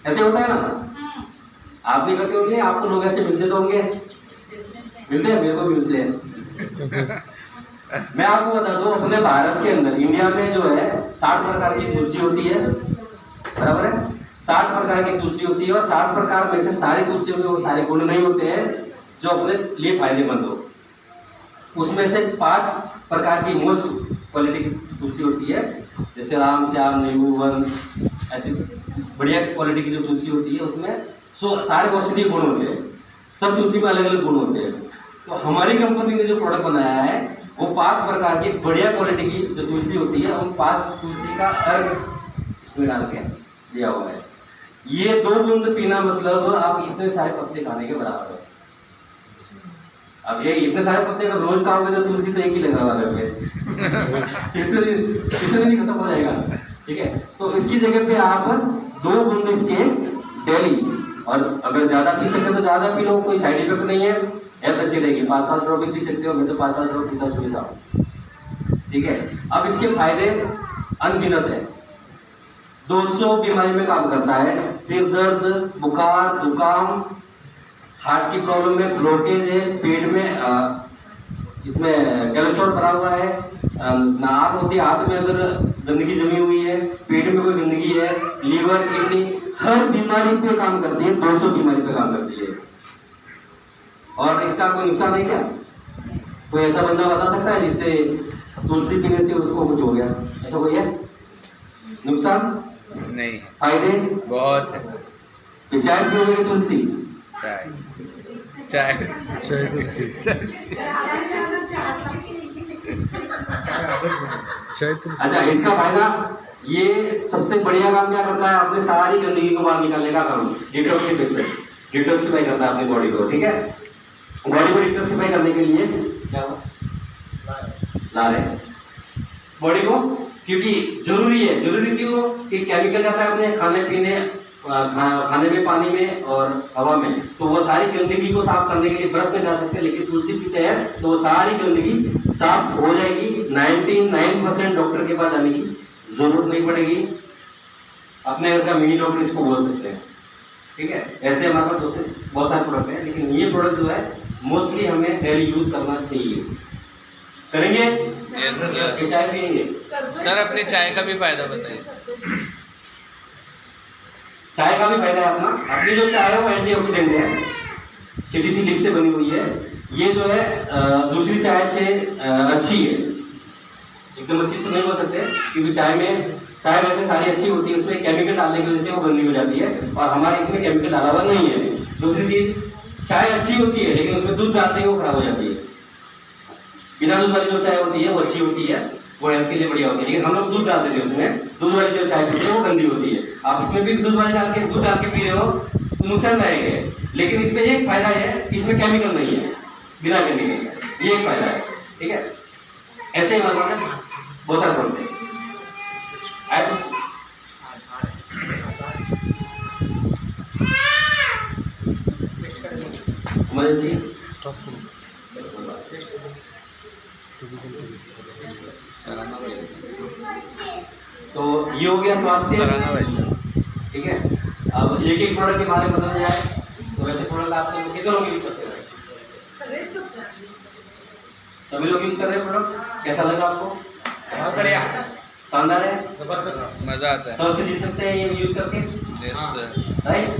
ऐसे होता है ना। आप नहीं करते होंगे, आपको लोग ऐसे मिलते तो होंगे, मिलते हैं, मेरे को मिलते हैं। मैं आपको बता दूं, अपने भारत के अंदर इंडिया में जो है 60 प्रकार की तुलसी होती है, बराबर है? 60 प्रकार की तुलसी होती है, और 60 प्रकार में से सारे तुलसियों में वो सारे गुण नहीं होते हैं जो अपने लिए फायदेमंद हो। उसमें से 5 प्रकार की मोस्ट क्वालिटी की तुलसी होती है, जैसे राम श्याम नींबू वन, ऐसी बढ़िया क्वालिटी की जो तुलसी होती है उसमें सारे औषधीय गुण होते हैं, सब तुलसी में अलग अलग गुण होते हैं। तो हमारी कंपनी ने जो प्रोडक्ट बनाया है वो 5 प्रकार की बढ़िया क्वालिटी की जो तुलसी होती है, उन 5 तुलसी का अर्क इसमें डाल के दिया हुआ है। ये 2 बूंद पीना मतलब आप इतने सारे पत्ते खाने के बराबर है। अब ये इतने सारे पत्ते का रोज खाओगे तो तुलसी तो एक ही लगा हुआ है, इससे नहीं खत्म हो जाएगा, ठीक है? तो इसकी जगह पे आप 2 बूंद इसके डेली और अगर ज़्यादा पी सकते हो तो ज़्यादा पी लो, कोई साइड इफेक्ट नहीं है, हेल्थ अच्छी रहेगी। 5-5 ड्रॉप भी पी सकते हो, मैं तो 5-5 ड्रॉप पीता सुबह शाम, ठीक है। अब इसके फायदे अनगिनत है, 200 बीमारी में काम करता है, सिर दर्द, बुखार, जुकाम, हार्ट की प्रॉब्लम में, ब्लॉकेज है पेट में, इसमें कोलेस्ट्रॉल भरा हुआ है, नाक होती है, हाथ में अगर गंदगी जमी हुई है, पेट में कोई गंदगी है, लीवर, किडनी, हर बीमारी पे काम करती है, 200 बीमारी पे काम करती है। और इसका कोई नुकसान है क्या? कोई ऐसा बंदा बता सकता है जिससे तुलसी पीने से उसको कुछ हो गया? ऐसा कोई है? नुकसान नहीं, फायदे बहुत है। चाय पियोगे तुलसी? चाय चाय चाय तुलसी चाय तुलसी। अच्छा, इसका फायदा ये सबसे बढ़िया काम क्या करता है, अपने सारी गंदगी को बाहर निकालने का काम, डिटॉक्सिफाई करता है अपनी बॉडी को, ठीक है। बॉडी को डिटॉक्सिफाई करने के लिए क्या ला रहे बॉडी को, क्योंकि जरूरी है। जरूरी क्यों? कि केमिकल जाता है अपने खाने पीने, खाने में, पानी में और हवा में, तो वो सारी गंदगी को साफ करने के लिए ब्रश में जा सकते हैं, लेकिन तुलसी पीते हैं तो वो सारी गंदगी साफ हो जाएगी। 99% डॉक्टर के पास जाने की जरूरत नहीं पड़ेगी, अपने घर का मिनी डॉक्टर इसको बोल सकते हैं, ठीक है। ऐसे हमारे पास बहुत सारे प्रोडक्ट हैं, लेकिन ये प्रोडक्ट जो है मोस्टली हमें डेली यूज करना चाहिए। करेंगे? Yes sir. चाय पियेंगे? सर अपने चाय का भी फायदा बताइए। चाय का भी फायदा है अपना, अपनी जो चाय है वो एंटीऑक्सीडेंट है, सीटीसी लीफ से बनी हुई है। ये जो है दूसरी चाय से अच्छी है, एकदम अच्छी तो नहीं हो सकते, क्योंकि चाय वैसे सारी अच्छी होती है, उसमें केमिकल डालने की वजह से वो गंदी हो जाती है, और हमारे इसमें केमिकल डाला हुआ नहीं है। दूसरी चीज, चाय अच्छी होती है लेकिन उसमें दूध डालते ही वो खराब हो जाती है। बिना दूध वाली जो चाय होती है वो अच्छी होती है, वो हेल्थ के लिए बढ़िया होती है, लेकिन हम लोग दूध डाल देते हैं उसमें, दूध वाली जो चाय पीते हैं वो गंदी होती है। आप इसमें भी दूध डाल के पी रहे हो तो नुकसानदायक है, लेकिन इसमें एक फायदा है कि इसमें केमिकल नहीं है, बिना केमिकल का, ये एक फायदा है, ठीक है। ऐसे ही हमारे पास बहुत सारे प्रोडक्ट हैं। तो ये हो गया स्वास्थ्य, ठीक है। अब एक एक प्रोडक्ट के बारे में बताया जाए तो वैसे प्रोडक्ट आपसे कितने लोग यूज करते हैं? सभी लोग यूज कर रहे हैं प्रोडक्ट। कैसा लगा आपको? बढ़िया, शानदार है, जबरदस्त, मजा आता है। स्वस्थ जी सकते हैं ये यूज करके, यस सर। राइट।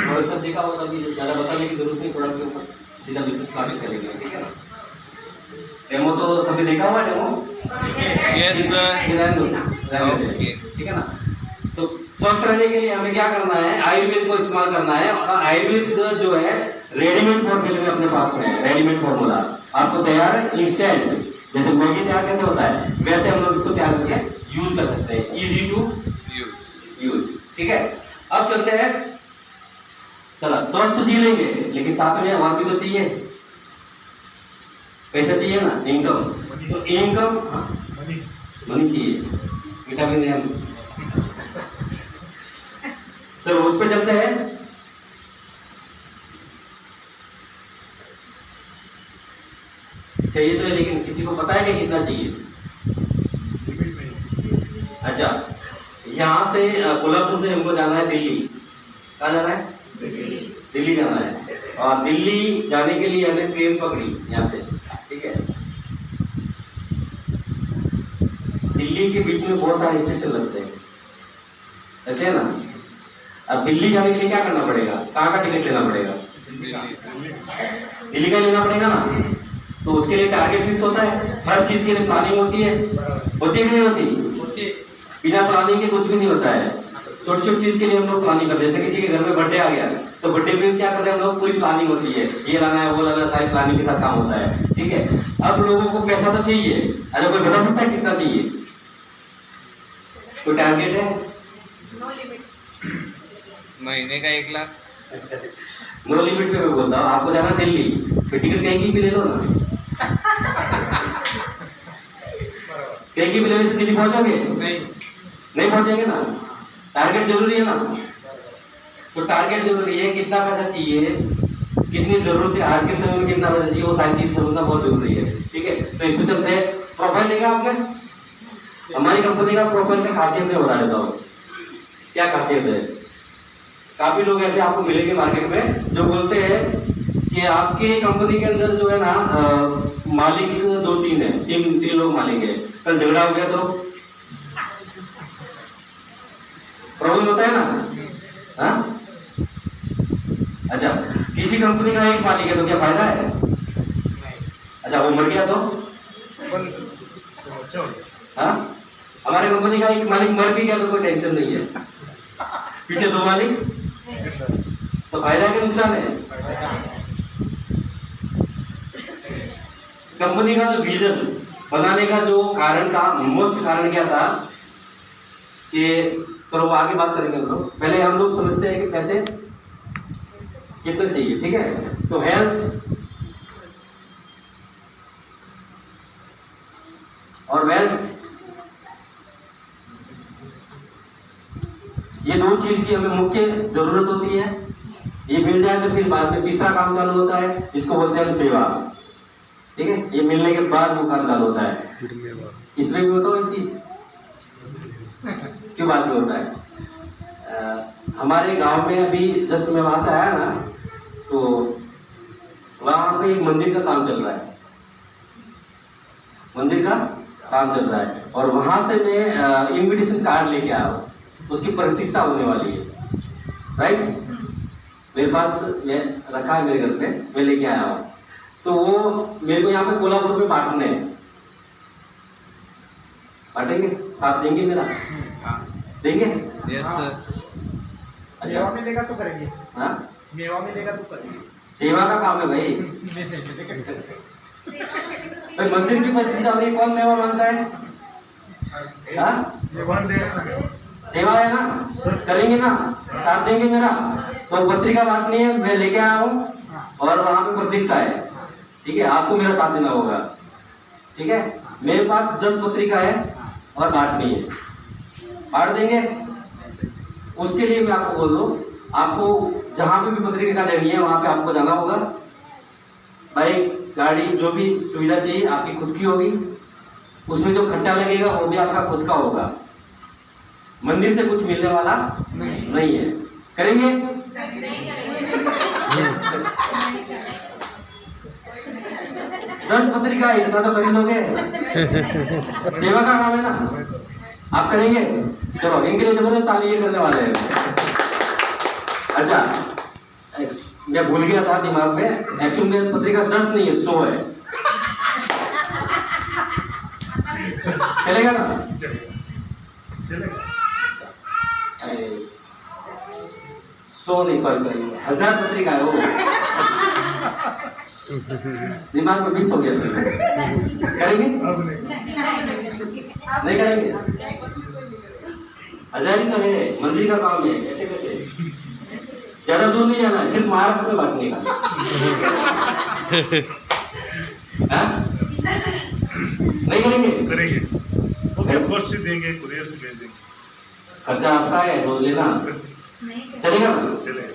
और सब देखा होगा, तभी ज़्यादा बताने की जरूरत नहीं, प्रोडक्ट के ऊपर सीधा बिजनेस स्थापित करेंगे, ठीक है ना। डेमो तो सबने देखा हुआ, डेमो यस सर। ओके, ठीक है ना। तो स्वस्थ रहने के लिए हमें क्या करना है, आयुर्वेद को इस्तेमाल करना है। और आयुर्वेद जो है रेडीमेड फॉर्मूले में अपने पास में है, रेडीमेड फॉर्मूला आपको तैयार है, इंस्टेंट। जैसे मैगी तैयार कैसे होता है वैसे हम लोग इसको तैयार करके यूज कर सकते हैं, इजी टू यूज, ठीक है। अब चलते हैं, चला स्वस्थ जी लेंगे लेकिन साथ में और भी तो चाहिए, पैसा चाहिए ना, इनकम। तो इनकम, मनी चाहिए, विटामिन एम। चलो उस पर चलते हैं। चाहिए तो है, लेकिन किसी को पता है कि कितना चाहिए? अच्छा, यहाँ से कोल्हापुर से हमको जाना है दिल्ली। कहाँ जाना है? दिल्ली जाना है। और दिल्ली जाने के लिए हमने ट्रेन पकड़ी यहाँ से, ठीक है। दिल्ली के बीच में बहुत सारे स्टेशन लगते हैं ना। अब दिल्ली जाने के लिए क्या करना पड़ेगा? कहाँ का टिकट लेना पड़ेगा? दिल्ली का लेना पड़ेगा ना। तो उसके लिए टारगेट फिक्स होता है, हर चीज के लिए प्लानिंग होती है कि नहीं होती? बिना प्लानिंग के कुछ भी नहीं होता है। छोटी छोटी चीज के लिए हम लोग प्लानिंग करते हैं। जैसे किसी के घर में बर्थडे आ गया तो बर्थडे में क्या करते हैं हम लोग, पूरी प्लानिंग होती है, ये लाना है वो लाना है, सारी प्लानिंग के साथ काम होता है, ठीक है। अब लोगों को पैसा तो चाहिए। अच्छा, कोई बता सकता है कितना चाहिए? कोई टारगेट है? महीने का 1 लाख। नो लिमिट पे मैं बोलता हूँ। आपको जाना दिल्ली, फिर टिकट कहीं की भी ले लो ना। कहीं की भी लेने से दिल्ली पहुंचोगे? नहीं पहुंचेंगे ना। टारगेट जरूरी है ना, तो टारगेट जरूरी है, कितना पैसा चाहिए, कितनी जरूरत है, आज के समय में कितना पैसा चाहिए, वो सारी चीज समझना बहुत जरूरी है। ठीक है, तो इसमें चलते हैं। प्रोफाइल देखा आपने, हमारी कंपनी का प्रोफाइल का खासियत मैं बता देता हूँ। क्या खासियत है, काफी लोग ऐसे आपको मिलेंगे मार्केट में जो बोलते हैं कि आपके कंपनी के अंदर जो है ना मालिक 2-3 है, तीन लोग मालिक है, कल झगड़ा हो गया तो प्रॉब्लम होता है ना। हाँ, अच्छा, किसी कंपनी का एक मालिक है तो क्या फायदा है? अच्छा, वो मर गया तो हाँ, हमारे कंपनी का एक मालिक मर भी गया तो कोई टेंशन नहीं है, पीछे 2 मालिक, तो फायदा है कि नुकसान है? कंपनी का जो विजन बनाने का जो कारण था, मोस्ट कारण क्या था कि चलो वो आगे बात करेंगे हम लोग। पहले हम लोग समझते हैं कि पैसे कितने चाहिए। ठीक है, तो हेल्थ और वेल्थ, ये 2 चीज की हमें मुख्य जरूरत होती है। ये मिल जाए तो फिर बाद में तीसरा काम चालू होता है, जिसको बोलते हैं सेवा। ठीक है, ये मिलने के बाद वो काम चालू होता है। इसमें भी होता है एक चीज, क्यों बात में होता है? हमारे गांव में अभी जस्ट मैं वहां से आया ना, तो वहां पे एक मंदिर का काम चल रहा है, मंदिर का काम चल रहा है, और वहां से मैं इनविटेशन कार्ड लेके आया हूँ, उसकी प्रतिष्ठा होने वाली है। राइट, मेरे पास मैं रखा है मेरे घर पे, मैं लेके आया हूँ। तो वो मेरे को यहाँ पे कोल्हापुर में बांटने हैं, बांटेंगे, साथ देंगे मेरा? देंगे? Yes sir. अच्छा, मेवा मिलेगा तो करेंगे। हाँ, मेवा मिलेगा तो करेंगे। सेवा का काम है भाई। भाई मंदिर की प्रतिष्ठा हो रही, कौन मेवा मांगता है? हाँ, सेवा है ना, करेंगे ना, साथ देंगे मेरा? तो पत्रिका बांटनी है, मैं लेके आया हूँ, और वहां पे प्रतिष्ठा है। ठीक है, आपको मेरा साथ देना होगा। ठीक है, मेरे पास 10 पत्रिका है और बांटनी है, बांट देंगे। उसके लिए मैं आपको बोल दूं, आपको जहां पे भी पत्रिका देनी है वहां पे आपको जाना होगा। बाइक, गाड़ी, जो भी सुविधा चाहिए आपकी खुद की होगी, उसमें जो खर्चा लगेगा वो भी आपका खुद का होगा, मंदिर से कुछ मिलने वाला नहीं है। करेंगे? 10 पत्रिका है, इतना तो खरीदोगे, सेवा का काम है ना, आप करेंगे? चलो, इनके लिए जबरदस्त ताली ये करने वाले हैं। अच्छा, मैं भूल गया था दिमाग में, एक्चुअली में पत्रिका 10 नहीं है, 100 है। चलेगा ना? चलेगा। 100 नहीं, सॉरी 1000 पत्रिका है वो। दिमाग में 20 हो गया। करेंगे? नहीं करेंगे? 1000 ही तो है, मंदिर का काम है, कैसे कैसे? ज्यादा दूर नहीं जाना, सिर्फ महाराष्ट्र में बांटने का। हाँ? नहीं करेंगे? करेंगे। ओके, पोस्ट से देंगे, कुरियर से भेज देंगे। खर्चा आपका है, रोज लेना। नहीं चलेगा ना? चलेगा।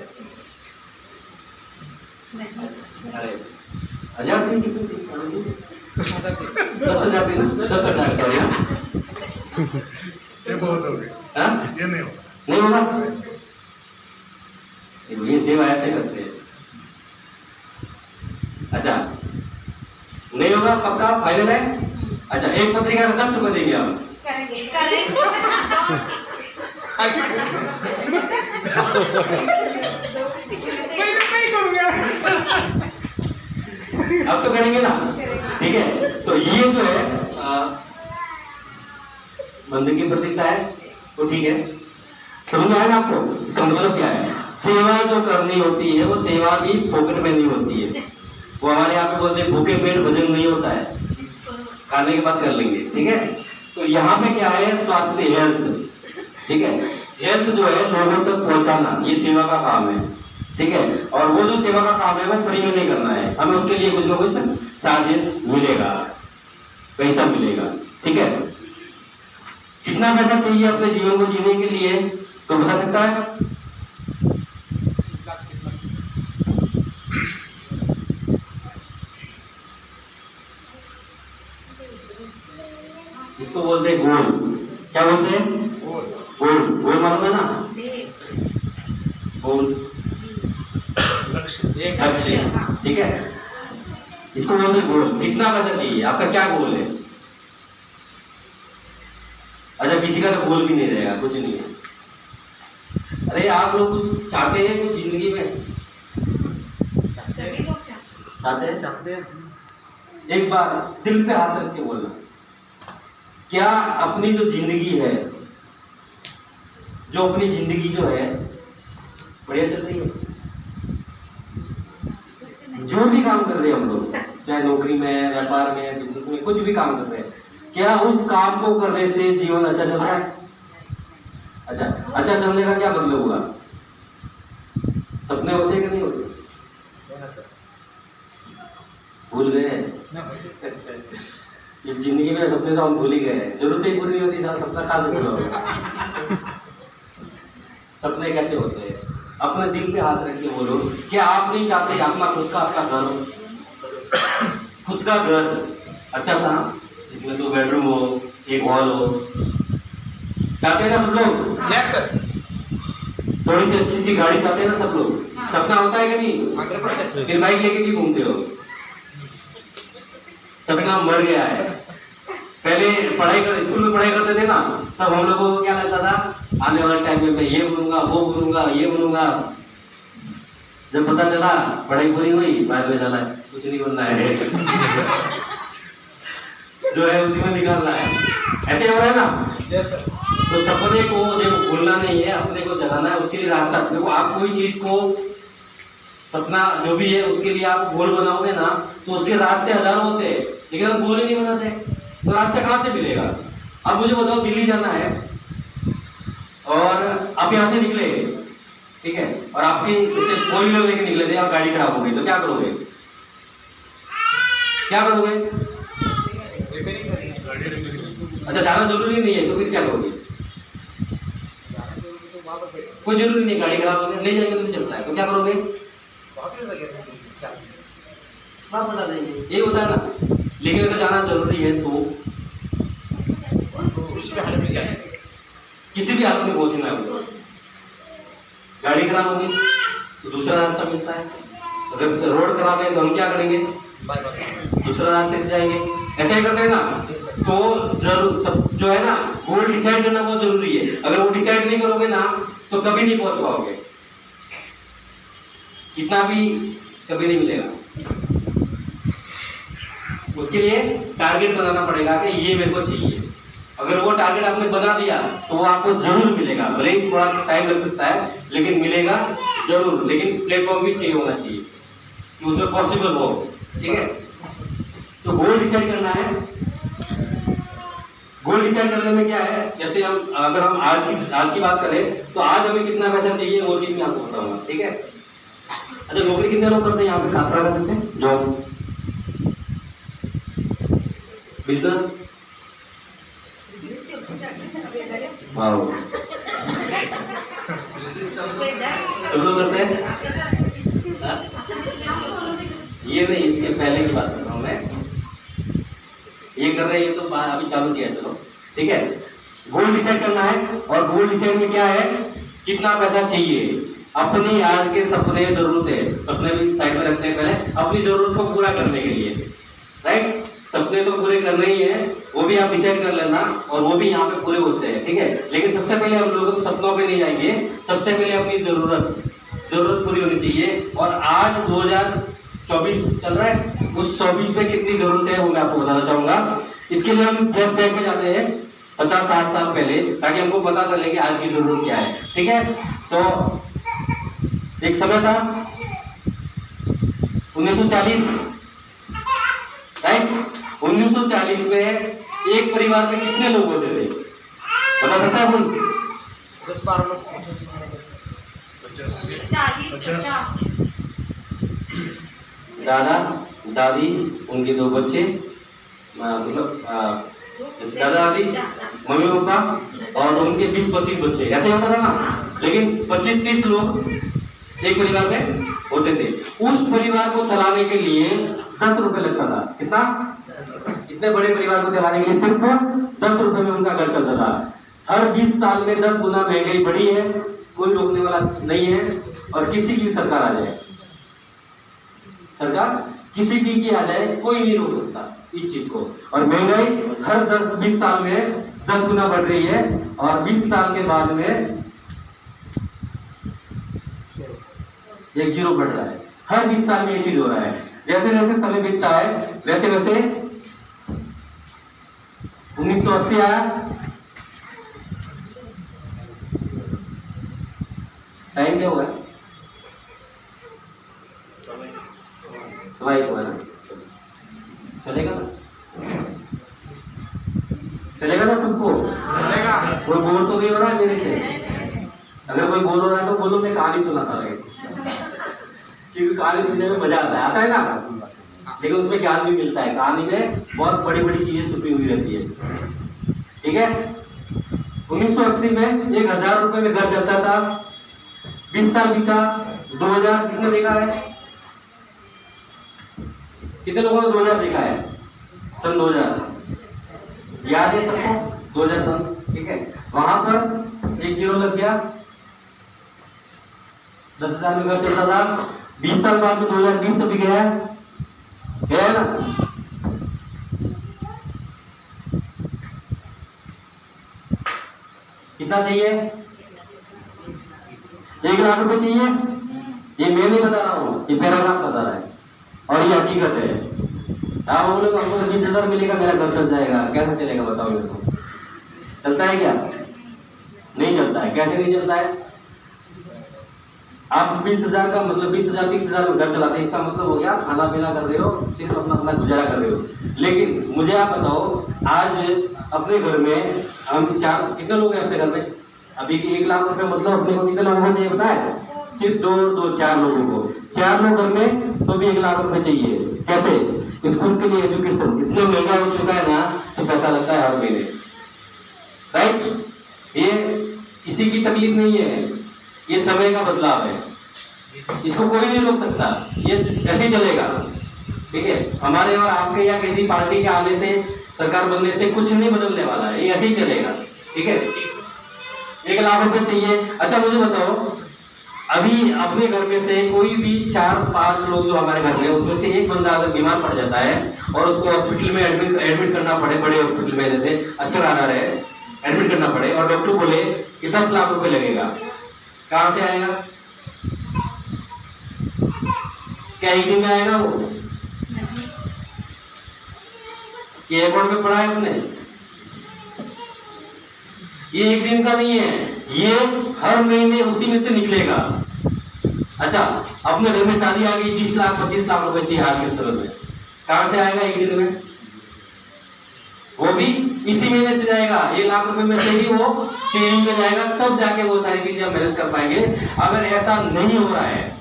अरे 1000 दिन की 10,000 दिन, 10,000 सॉरी। ये बहुत हो गया। हाँ? ये नहीं होगा। नहीं होगा? ये सेवा ऐसे करते हैं। अच्छा, नहीं होगा, पक्का फाइनल है? अच्छा, एक पत्रिका का 10 रुपए देंगे आप। करेंगे करेंगे। अब तो करेंगे ना? ठीक है, तो ये जो है मंदिर की प्रतिष्ठा है, तो ठीक है, समझ में आया ना आपको? इसका मतलब क्या है? सेवा जो करनी होती है वो सेवा भी फोकट में नहीं होती है। वो हमारे यहाँ पे बोलते हैं भूखे पेट भजन नहीं होता है, खाने के बाद कर लेंगे। ठीक है, तो यहाँ पे क्या है? स्वास्थ्य, हेल्थ। ठीक है, हेल्थ जो है लोगों तक पहुंचाना, ये सेवा का काम है। ठीक है, और वो जो सेवा का काम है वो फ्री में नहीं करना है, हमें उसके लिए कुछ ना कुछ चार्जेस मिलेगा, पैसा मिलेगा। ठीक है, कितना पैसा चाहिए अपने जीवन को जीने के लिए? तो बता सकता है? इसको बोलते हैं गोल। क्या बोलते हैं? गोल। गोल मालूम है ना? गोल लक्ष्य, ठीक है। इसको बोलते हैं गोल। कितना पैसा चाहिए? आपका क्या गोल है? अच्छा, किसी का तो गोल भी नहीं रहेगा, कुछ नहीं है। अरे आप लोग कुछ चाहते हैं कुछ जिंदगी में? सभी लोग चाहते हैं? एक बार दिल पे हाथ रख के बोलना, क्या अपनी जो जिंदगी है, जो अपनी जिंदगी जो है बढ़िया चल रही है? जो भी काम कर रहे हैं हम लोग, चाहे नौकरी में, व्यापार में, बिजनेस में, कुछ भी काम कर रहे हैं, क्या उस काम को करने से जीवन अच्छा चल रहा है? अच्छा चलने का क्या मतलब हुआ? सपने होते हैं कि नहीं होते? भूल गए? ये जिंदगी में सपने तो हम भूल ही गए। जरूरतें पूरी नहीं होती, सपना कहाँ से पूरा होगा? सपने कैसे होते हैं? अपने दिल पे हाथ रख के बोलो, क्या आप नहीं चाहते अपना खुद का घर अच्छा सा, जिसमें 2 बेडरूम हो, 1 हॉल हो? चाहते हैं ना सब लोग? Yes sir. थोड़ी सी अच्छी सी गाड़ी चाहते हैं ना सब लोग? सपना होता है कि नहीं? 100%। फिर बाइक लेके क्यों घूमते हो? सपना मर गया है। पहले स्कूल में पढ़ाई करते थे ना, तब हम लोगों को क्या लगता था, आने वाले टाइम में मैं ये बनूंगा, वो बनूंगा, ये बनूंगा। जब पता चला पढ़ाई पूरी हुई, बाद में चला कुछ नहीं बनना है जो है उसी में निकालना है। ऐसे हो रहा है ना? Yes sir. तो सपने को देखो भूलना नहीं है, अपने को जगाना है। उसके लिए रास्ता देखो, आप कोई चीज को, सपना जो भी है उसके लिए आप गोल बनाओगे ना, तो उसके रास्ते हजारों होते हैं, लेकिन हम गोल ही नहीं बनाते तो रास्ता कहाँ से मिलेगा? अब मुझे बताओ, दिल्ली जाना है और आप यहाँ से निकले, ठीक है, और आपके जैसे 4 व्हीलर लेके निकले थे और गाड़ी खराब हो गई, तो क्या करोगे? अच्छा, जाना जरूरी नहीं है तो फिर क्या करोगे? कोई जरूरी नहीं, गाड़ी खराब हो गई, नहीं जाएंगे तो भी चलता है, तो क्या करोगे? वापस आ जाएंगे, ये होता है ना। लेकिन अगर जाना जरूरी है तो किसी भी हालत में पहुंचना है उनको। गाड़ी खराब होगी तो दूसरा रास्ता मिलता है, अगर रोड खराब है तो हम क्या करेंगे? दूसरा रास्ते से जाएंगे। ऐसा ही करते हैं ना? तो जरूर सब जो है ना, गोल डिसाइड करना बहुत जरूरी है। अगर वो डिसाइड नहीं करोगे ना तो कभी नहीं पहुंच पाओगे, कितना भी कभी नहीं मिलेगा। उसके लिए टारगेट बनाना पड़ेगा कि ये मेरे को चाहिए। अगर वो टारगेट आपने बना दिया तो वो आपको जरूर मिलेगा, भले ही थोड़ा सा टाइम लग सकता है लेकिन मिलेगा जरूर। लेकिन प्लेटफॉर्म भी चाहिए होना चाहिए कि उसमें पॉसिबल हो, ठीक है। तो गोल डिसाइड करना है। गोल डिसाइड करने में क्या है, जैसे अगर हम आज की बात करें तो आज हमें कितना पैसा चाहिए वो चीज मैं आपको बताऊंगा, ठीक है। अच्छा, नौकरी कितने लोग करते हैं यहाँ पे? खातरा कर सकते हैं? जॉब, बिजनेस, वाओ, सब लोग करते हैं? ये नहीं, इसके पहले की बात कर रहा हूँ मैं। ये कर रहे हैं, ये तो अभी चालू किया है, चलो ठीक है। गोल डिसाइड करना है, और गोल डिसाइड में क्या है, कितना पैसा चाहिए। अपनी आज के सपने, जरूरतें, सपने भी साइड में रखते हैं पहले, अपनी जरूरत को पूरा करने के लिए, राइट। सपने तो पूरे करने ही है, वो भी आप डिसाइड कर लेना, और वो भी यहाँ पे पूरे होते हैं, ठीक है। लेकिन सबसे पहले हम लोग सपनों पे नहीं जाएंगे, सबसे पहले अपनी जरूरत पूरी होनी चाहिए। और आज 2024 चल रहा है, उस 24 पे कितनी जरूरत है वो मैं आपको बताना चाहूंगा। इसके लिए हम फ्लैशबैक में जाते हैं 50-60 साल पहले, ताकि हमको पता चले कि आज की जरूरत क्या है, ठीक है। तो एक समय था 1940, राइट। 1940 में एक परिवार में कितने लोग होते थे, बता सकता है कोई? 10-12 लोग। 50। दादा, दादी, उनके 2 बच्चे, मतलब दादा दादी, मम्मी पापा, और उनके 20-25 बच्चे, ऐसे होता था ना। लेकिन 25-30 लोग एक परिवार में होते थे। उस परिवार को चलाने के लिए 10 रुपए लगता था। कितना? इतने बड़े परिवार को चलाने के लिए सिर्फ 10 रुपए में उनका घर चलता था। हर 20 साल में 10 गुना महंगाई बढ़ी है, कोई रोकने वाला नहीं है। और किसी की भी सरकार आ जाए, सरकार किसी की आ जाए, कोई नहीं रोक सकता इस चीज को। और महंगाई हर 10-20 साल में 10 गुना बढ़ रही है और 20 साल के बाद में 1 जीरो बढ़ रहा है। हर 20 साल में ये चीज हो रहा है। जैसे जैसे समय बीतता है वैसे वैसे 1980 आया, टाइम क्या हुआ? स्वाइप हुआ ना, चलेगा ना? चलेगा ना सबको? चलेगा। कोई बोल तो नहीं हो रहा है मेरे से? अगर कोई बोल हो रहा है तो बोलो, मैं कहानी सुनाता रहे, क्योंकि कहानी सुनने में मजा आता है ना, लेकिन उसमें ज्ञान भी मिलता है। कहानी में बहुत बड़ी बड़ी चीजें छुपी हुई रहती है। ठीक है? 1980 में 1000 रुपए में घर चलता था। 20 साल बीता, 2000 किसने देखा है? कितने लोगों ने 2000 देखा है? सन 2000 याद है सबको? 2000 सन, ठीक है। वहां पर 1 जीरो लग गया, 10,000 में घर चलता था। 20 साल बाद में 2020 अभी गया है ना? कितना चाहिए? 1 लाख रुपए चाहिए। ये मैं नहीं बता रहा हूँ, ये पैराग्राफ बता रहा है और ये हकीकत है। आप बोलोगे हमको 20,000 मिलेगा, मेरा घर चल जाएगा, कैसे चलेगा बताओ मेरे को? चलता है क्या? नहीं चलता है। कैसे नहीं चलता है? आप 20,000 का मतलब 20,000 30,000 में घर चलाते हैं, इसका मतलब हो गया खाना पीना कर रहे हो, सिर्फ अपना अपना गुजारा कर रहे हो। लेकिन मुझे आप बताओ, आज अपने घर में हम कितने लोग हैं अपने घर में? अभी 1 लाख रुपए मतलब अपने को कितने लोगों को चाहिए पता है? सिर्फ 4 लोगों को। 4 लोग घर में तो भी 1 लाख रुपए चाहिए। कैसे? स्कूल के लिए एजुकेशन इतना महंगा हो चुका है ना, तो पैसा लगता है हर महीने, राइट? ये किसी की तकलीफ नहीं है, ये समय का बदलाव है, इसको कोई नहीं रोक सकता, ये ऐसे ही चलेगा। ठीक है? हमारे और आपके या किसी पार्टी के आने से, सरकार बनने से कुछ नहीं बदलने वाला है, ये ऐसे ही चलेगा। ठीक है? 1 लाख रुपए चाहिए। अच्छा मुझे बताओ, अभी अपने घर में से कोई भी 4-5 लोग जो हमारे घर में, उसमें से एक बंदा अगर बीमार पड़ जाता है और उसको हॉस्पिटल में एडमिट करना पड़े, बड़े हॉस्पिटल में जैसे अष्टराधार है, एडमिट करना पड़े और डॉक्टर बोले कि 10 लाख रुपए लगेगा, कहां से आएगा? क्या एक दिन में आएगा वो? ये अकाउंट में पड़ा है अपने? ये एक दिन का नहीं है, ये हर महीने उसी में से निकलेगा। अच्छा, अपने घर में शादी आ गई, 20 लाख 25 लाख रुपए चाहिए आज के समय में, कहां से आएगा एक दिन में? वो भी इसी महीने से जाएगा। 1 लाख रुपए में से ही वो सेविंग में जाएगा, तब जाके वो सारी चीजें हम मैनेज कर पाएंगे। अगर ऐसा नहीं हो रहा है,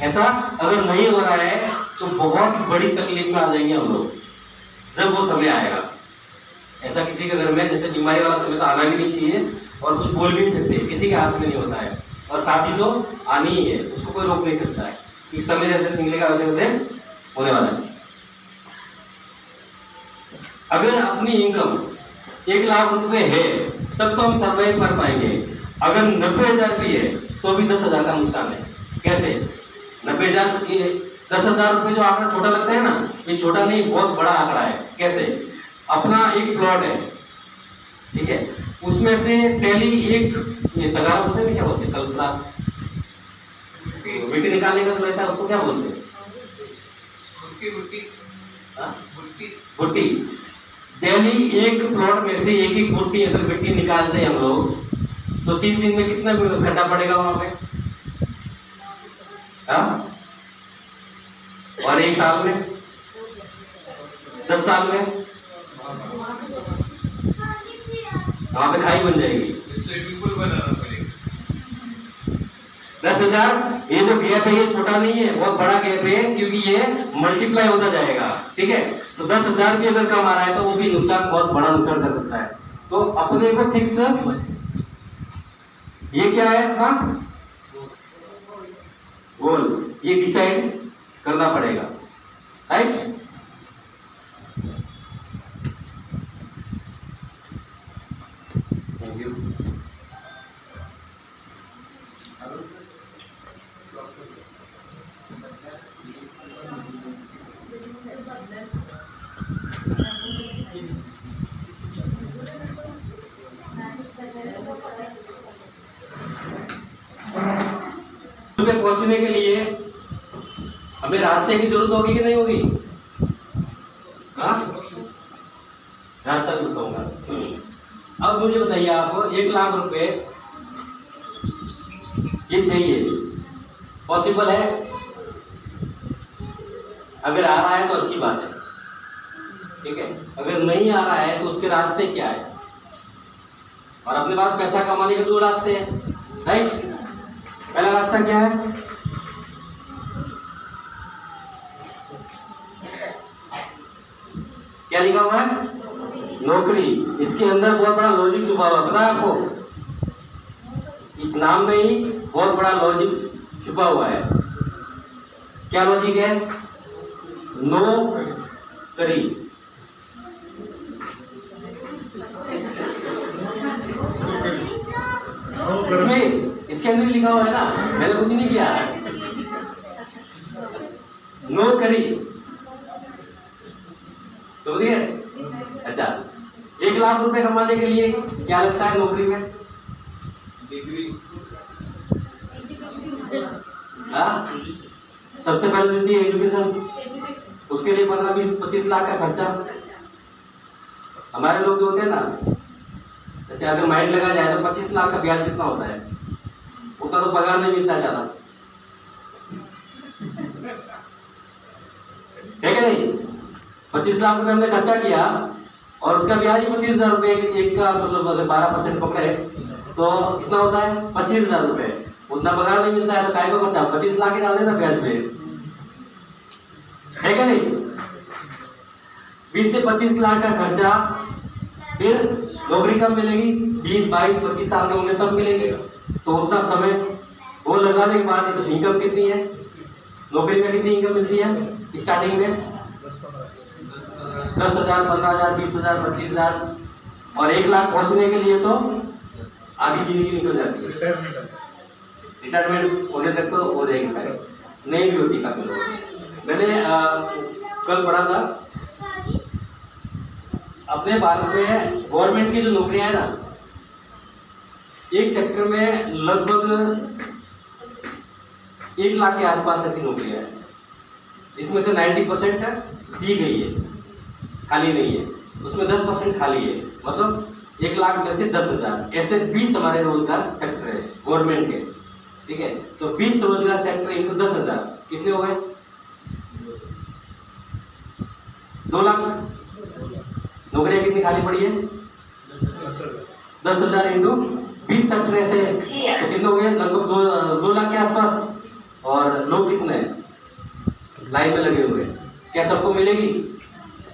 ऐसा अगर नहीं हो रहा है तो बहुत बड़ी तकलीफ में आ जाएंगे हम लोग जब वो समय आएगा। ऐसा किसी के घर में जैसे बीमारी वाला समय तो आना भी नहीं चाहिए और कुछ बोल भी नहीं सकते, किसी के हाथ में नहीं होता है, और साथ ही तो आनी ही है, उसको कोई रोक नहीं सकता है। इस समय जैसे निकलेगा वैसे वैसे होने वाला है। अगर अपनी इनकम 1 लाख रुपए है तब तो हम सर्वाइव कर पाएंगे। अगर 90,000 भी है तो भी 10,000 का नुकसान है। कैसे? 90,000 10,000 रुपए जो आंकड़ा छोटा लगता है ना, ये छोटा नहीं, बहुत बड़ा आंकड़ा है। कैसे? अपना एक प्लॉट है, ठीक है, उसमें से डेली एक तगारा बोलते हैं, क्या बोलते हैं, कल्पना मिट्टी निकालने का तो रहता है, उसको क्या बोलते हैं? भुट्टी। डेली एक प्लॉट में से एक भुट्टी अगर मिट्टी निकालते हैं हम लोग तो 30 दिन में कितना घंटा पड़ेगा वहां पे? हाँ? और 1 साल में, 10 साल में वहां पे खाई बन जाएगी। स्विमिंग पूल बनाना पड़ेगा। 10,000, ये जो गैप है ये छोटा नहीं है, बहुत बड़ा गैप है, क्योंकि ये मल्टीप्लाई होता जाएगा। ठीक है? तो 10,000 भी अगर कम आ रहा है तो वो भी नुकसान, बहुत बड़ा नुकसान कर सकता है। तो अपने को फिक्स ये क्या है आपका गोल, ये डिसाइड करना पड़ेगा, राइट। Thank you. पे पहुंचने के लिए हमें रास्ते की जरूरत होगी कि नहीं होगी? हाँ, रास्ता भी बताऊंगा। अब मुझे बताइए, आपको 1 लाख रुपए ये चाहिए, पॉसिबल है? अगर आ रहा है तो अच्छी बात है, ठीक है। अगर नहीं आ रहा है तो उसके रास्ते क्या है? और अपने पास पैसा कमाने के 2 रास्ते हैं, राइट। पहला रास्ता क्या है? क्या लिखा हुआ है? नौकरी। इसके अंदर बहुत बड़ा लॉजिक छुपा हुआ है, पता है आपको? इस नाम में ही बहुत बड़ा लॉजिक छुपा हुआ है। क्या लॉजिक है? नौकरी। इसके अंदर लिखा हुआ है ना, मैंने कुछ नहीं किया। नौकरी, समझिए। अच्छा, 1 लाख रुपए कमाने के लिए क्या लगता है नौकरी में? डिग्री। हाँ, सबसे पहले तो चाहिए एजुकेशन। उसके लिए 15, 20, 25 लाख का खर्चा। हमारे लोग जो होते हैं ना, जैसे अगर माइंड लगा जाए तो 25 लाख का ब्याज कितना होता है? उतना तो पगार नहीं मिलता ज्यादा, है कि नहीं? 25 लाख रुपए हमने खर्चा किया और उसका ब्याज ही 25,000 रुपए एक का, मतलब अगर 12% पकड़े तो कितना होता है? 25,000 रुपए। उतना पगार नहीं मिलता है तो काय को खर्चा? 25 लाख ही डाल देना ब्याज में, है कि नहीं? 20 से 25 लाख का खर्चा, फिर नौकरी कब मिलेगी? 20, 22, 25 साल के होंगे तब मिलेगी। तो उतना समय वो लगाने के बाद इनकम कितनी है? नौकरी में कितनी इनकम मिलती है स्टार्टिंग में? 10,000, 15,000, 20,000, 25,000। और 1 लाख पहुंचने के लिए तो आधी जिंदगी निकल जाती है। रिटायरमेंट होने तक तो हो जाएगी शायद, नहीं भी होती काफी लोग। मैंने कल पढ़ा था, अपने भारत में गवर्नमेंट की जो नौकरियां है ना, एक सेक्टर में लगभग 1 लाख के आसपास ऐसी नौकरियां हैं, जिसमें से 90% दी गई है, खाली नहीं है। उसमें 10% खाली है, मतलब 1 लाख में से 10,000। ऐसे 20 हमारे रोजगार सेक्टर है गवर्नमेंट के, ठीक है। तो 20 रोजगार सेक्टर इनको 10,000, कितने हो गए? 2 लाख। नौकरियां कितनी खाली पड़ी है? 10,000 इंटू 20 सेक्टर ऐसे है, तो कितने हो गए? लगभग 2 लाख के आसपास। और लोग कितने हैं लाइन में लगे हुए? क्या सबको मिलेगी?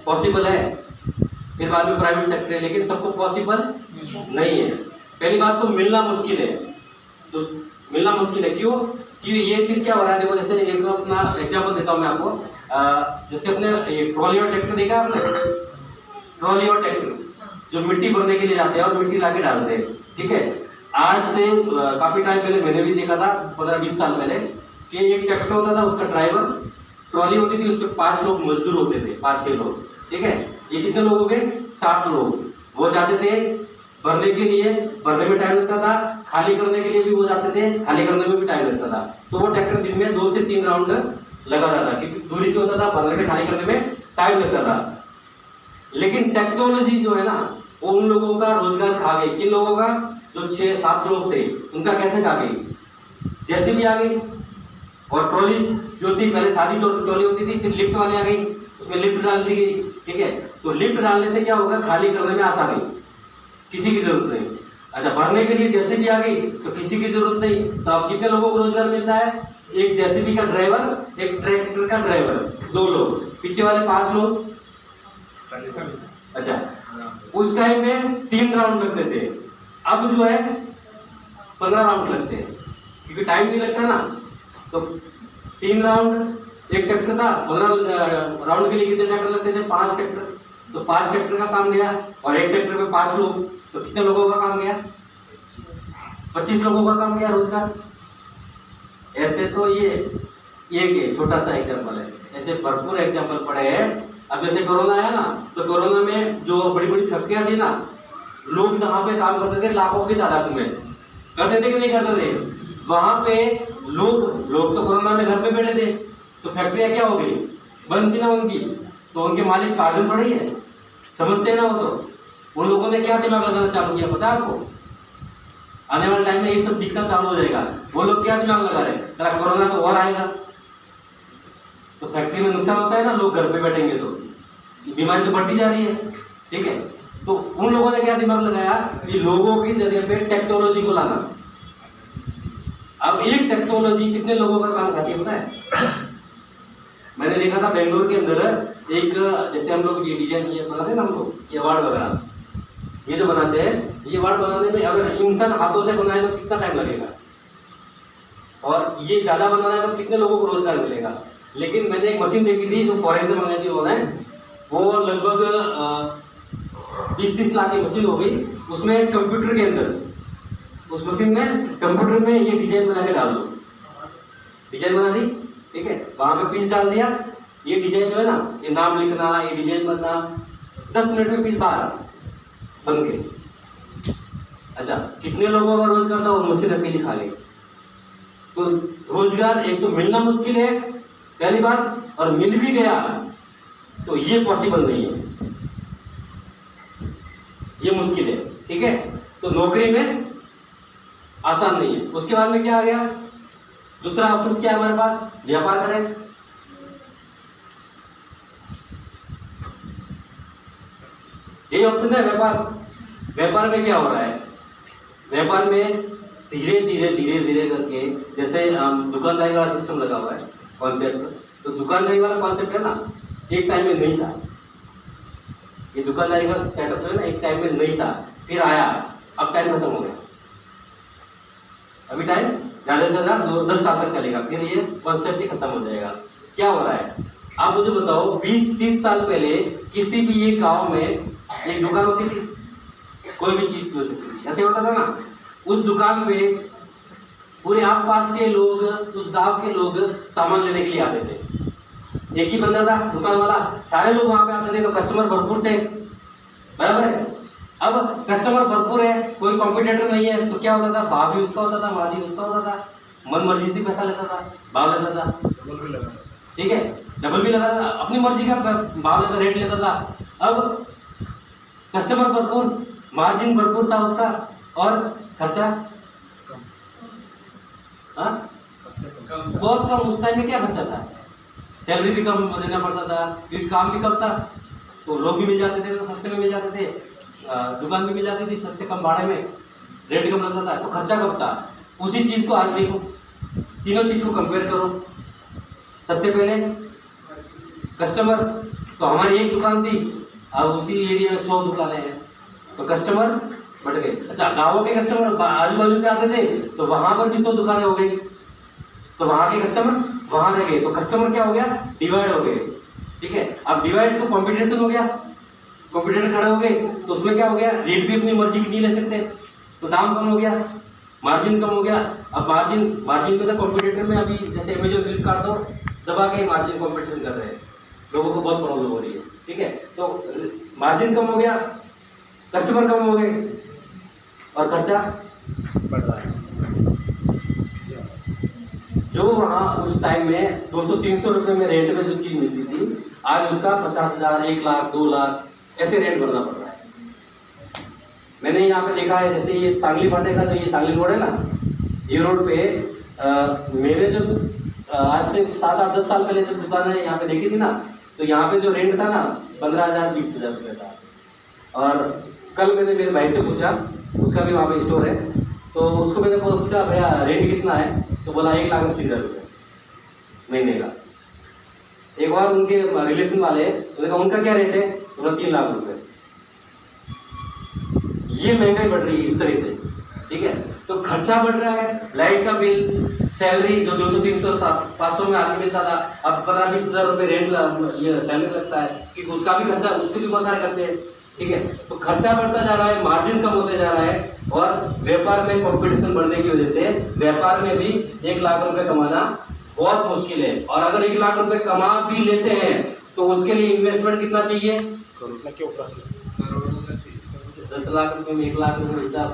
पॉसिबल है? फिर बाद में प्राइवेट सेक्टर है, लेकिन सबको पॉसिबल नहीं है। पहली बात तो मिलना मुश्किल है, तो मिलना मुश्किल है। क्यों? कि ये चीज क्या हो रहा है, देखो जैसे एक अपना एग्जांपल देता हूँ मैं आपको। जैसे अपने ट्रॉली और ट्रैक्टर देखा आपने? ट्रॉली और ट्रैक्टर जो मिट्टी भरने के लिए जाते हैं और मिट्टी लाके डालते हैं, ठीक है। आज से काफी टाइम पहले मैंने भी देखा था, 15-20 साल पहले, कि एक ट्रैक्टर होता था, उसका ड्राइवर, ट्रॉली होती थी, उसके 5 लोग मजदूर होते थे, 5-6 लोग, ठीक है। ये कितने लोग हो गए? 7 लोग। वो जाते थे भरने के लिए, भरने में टाइम लगता था, खाली करने के लिए भी वो जाते थे, खाली करने में भी टाइम लगता था। तो वो ट्रैक्टर दिन में 2 से 3 राउंड लगाता था, क्योंकि दूरी पे होता था, भरने में खाली करने में टाइम लगता था। लेकिन टेक्नोलॉजी जो है ना, वो उन लोगों का रोजगार खा गई। किन लोगों का? जो 6-7 लोग थे, उनका कैसे खा गई? जैसे भी आ गई। और ट्रॉली जो थी, पहले सादी ट्रॉली होती थी, फिर लिफ्ट वाली आ गई, उसमें लिफ्ट डाल दी गई, ठीक है। तो लिफ्ट डालने से क्या होगा? खाली करने में आसानी, किसी की जरूरत नहीं। अच्छा, भरने के लिए जेसीबी आ गई तो किसी की जरूरत नहीं। तो अब कितने लोगों को रोजगार मिलता है? एक जेसीबी का ड्राइवर, एक ट्रैक्टर का ड्राइवर, 2 लोग, पीछे वाले 5 लोग। अच्छा, उस टाइम में 3 राउंड लगते थे। अब जो है 15 राउंड लगते हैं, क्योंकि टाइम नहीं लगता ना। तो 3 राउंड एक ट्रैक्टर था, 15 राउंड के लिए कितने ट्रैक्टर लगते थे? 5 ट्रैक्टर। तो 5 ट्रैक्टर का काम गया, और एक ट्रैक्टर पे 5 लोग, तो कितने लोगों का काम गया? 25 लोगों का काम गया रोजगार। ऐसे तो ये एक छोटा सा एग्जाम्पल है, ऐसे भरपूर एग्जाम्पल पड़े हैं। अब जैसे कोरोना आया ना, तो कोरोना में जो बड़ी बड़ी फैक्ट्रियां थी ना, लोग जहाँ पे काम करते थे लाखों की तादाद में, करते थे कि नहीं करते थे? वहां पे लोग तो कोरोना में घर पे बैठे थे, तो फैक्ट्रियां क्या हो गई? बंद थी ना उनकी, तो उनके मालिक पागल पड़े है, समझते हैं ना वो। तो उन लोगों ने क्या दिमाग लगाना चालू किया पता है आपको? आने वाले टाइम में ये सब दिखना चालू हो जाएगा। वो लोग क्या दिमाग लगा रहे हैं? तेरा कोरोना तो और आएगा, तो फैक्ट्री में नुकसान होता है ना, लोग घर पे बैठेंगे तो बीमारी तो बढ़ती जा रही है, ठीक है। तो उन लोगों ने क्या दिमाग लगाया कि लोगों की जगह पे टेक्नोलॉजी को लाना। अब एक टेक्नोलॉजी कितने लोगों का काम खाती है पता है? मैंने देखा था बेंगलोर के अंदर एक, जैसे हम लोग ये डिजाइन ये बनाते हैं ना, हम लोग ये वार्ड वगैरह ये जो बनाते हैं, ये वार्ड बनाने में अगर इंसान हाथों से बनाए तो कितना टाइम लगेगा, और ये ज्यादा बनाना है तो कितने लोगों को रोजगार मिलेगा। लेकिन मैंने एक मशीन देखी थी जो फॉरेन से मंगाई थी उन्होंने, वो लगभग 20-30 लाख की मशीन हो गई। उसमें कंप्यूटर के अंदर, उस मशीन में कंप्यूटर में ये डिजाइन बना के डाल दो, डिजाइन बना दी, ठीक है, वहां पे पीस डाल दिया, ये डिजाइन जो है ना, ये नाम लिखना, ये डिजाइन बनना, 10 मिनट में पीस बाहर बन गए। अच्छा, कितने लोगों का रोजगार था? वो मशीन अकेली खा गई। तो रोजगार एक तो मिलना मुश्किल है पहली बात, और मिल भी गया तो ये पॉसिबल नहीं है, ये मुश्किल है, ठीक है। तो नौकरी में आसान नहीं है। उसके बाद में क्या आ गया? दूसरा ऑप्शन क्या है हमारे पास? व्यापार करें। यही ऑप्शन है व्यापार। व्यापार में क्या हो रहा है? व्यापार में धीरे धीरे धीरे धीरे करके, जैसे दुकानदारी वाला सिस्टम लगा हुआ है कॉन्सेप्ट, तो दुकानदारी वाला कॉन्सेप्ट है ना, एक टाइम में नहीं था। ये दुकानदारी का सेटअप जो है ना, एक टाइम में नहीं था, फिर आया, अब टाइम खत्म हो गया। अभी टाइम ज्यादा से ज्यादा 10 साल तक चलेगा, फिर ये कॉन्सेप्ट ही खत्म हो जाएगा। क्या हो रहा है आप मुझे बताओ? 20-30 साल पहले किसी भी एक गांव में एक दुकान होती थी, कोई भी चीज की हो सकती थी, ऐसे होता था ना। उस दुकान पे पूरे आसपास के लोग, उस गांव के लोग सामान लेने के लिए आते थे। एक ही बंदा था दुकान वाला, सारे लोग वहां पे आते थे, तो कस्टमर भरपूर थे, बराबर है। अब कस्टमर भरपूर है, कोई कॉम्पिटिटर नहीं है, तो क्या होता था? भाव भी उसका होता था, मार्जिन उसका होता था, मन मर्जी से पैसा लेता था, भाव लेता था, ठीक है, डबल भी लगाता था, अपनी मर्जी का भाव लेता, रेट लेता था। अब कस्टमर भरपूर, मार्जिन भरपूर था उसका, और खर्चा बहुत कम। उस टाइम में क्या खर्चा था? सैलरी भी कम देना पड़ता था, क्योंकि काम भी कम था, तो लोग भी मिल जाते थे, तो सस्ते में मिल जाते थे, दुकान भी मिल जाती थी सस्ते कम भाड़े में, रेट कम लगता था, तो खर्चा कम था। उसी चीज को आज देखो, तीनों चीज को कंपेयर करो। सबसे पहले कस्टमर, तो हमारी एक दुकान थी, अब उसी एरिया में 100 दुकानें हैं, तो कस्टमर बढ़ गए। अच्छा, गाँवों के कस्टमर आजू बाजू से आते थे, तो वहां पर भी 100 दुकानें हो गई, तो वहां के कस्टमर वहां रह गए, तो कस्टमर क्या हो गया? डिवाइड हो गए, ठीक है। अब डिवाइड तो कॉम्पिटिशन हो गया, कॉम्पिटिटर खड़े हो गए, तो उसमें क्या हो गया? रेट भी अपनी मर्जी की नहीं ले सकते, तो दाम कम हो गया, मार्जिन कम हो गया। अब मार्जिन में तो कॉम्पिटिटर में अभी जैसे अमेजोन, फ्लिपकार्ट तो दबा के मार्जिन कॉम्पिटिशन कर रहे हैं, लोगों को बहुत प्रॉब्लम हो रही है, ठीक है। तो मार्जिन कम हो गया, कस्टमर कम हो गए, और खर्चा बढ़ रहा है। जो वहाँ उस टाइम में 200-300 रुपये में रेंट में जो चीज़ मिलती थी, आज उसका 50,000, 1 लाख, 2 लाख ऐसे रेंट भरना पड़ रहा है। मैंने यहाँ पे देखा है, जैसे ये सांगली फाटे का जो ये सांगली रोड है ना, ये रोड पे मैंने जब आज से 7-8-10 साल पहले जब दुकान यहाँ पे देखी थी ना, तो यहाँ पे जो रेंट था ना 15,000, 20,000 रुपये था। और कल मैंने मेरे भाई से पूछा, उसका भी वहाँ पे स्टोर है, तो उसको मैंने पूछा भैया रेंट कितना है, तो बोला 1,80,000 रुपये महीने का। एक बार उनके रिलेशन वाले, उन्होंने कहा उनका क्या रेट है, बोला 3 लाख रुपये। ये महंगाई बढ़ रही है इस तरह से, ठीक है। तो खर्चा बढ़ रहा है, लाइट का बिल, सैलरी जो 200 300 500 में आगे मिलता था, अब 15-20 हज़ार रुपये रेंट ये सैलरी लगता है कि उसका भी खर्चा, उसके भी बहुत सारे खर्चे हैं, ठीक है। तो खर्चा बढ़ता जा रहा है, मार्जिन कम होते जा रहा है, और व्यापार में कंपटीशन बढ़ने की वजह से व्यापार में भी 1 लाख रुपए कमाना बहुत मुश्किल है। और अगर 1 लाख रुपए कमा भी लेते हैं तो उसके लिए इन्वेस्टमेंट कितना चाहिए? इसमें क्यों प्रोसेस? 10 लाख रुपए में 1 लाख रुपए हिसाब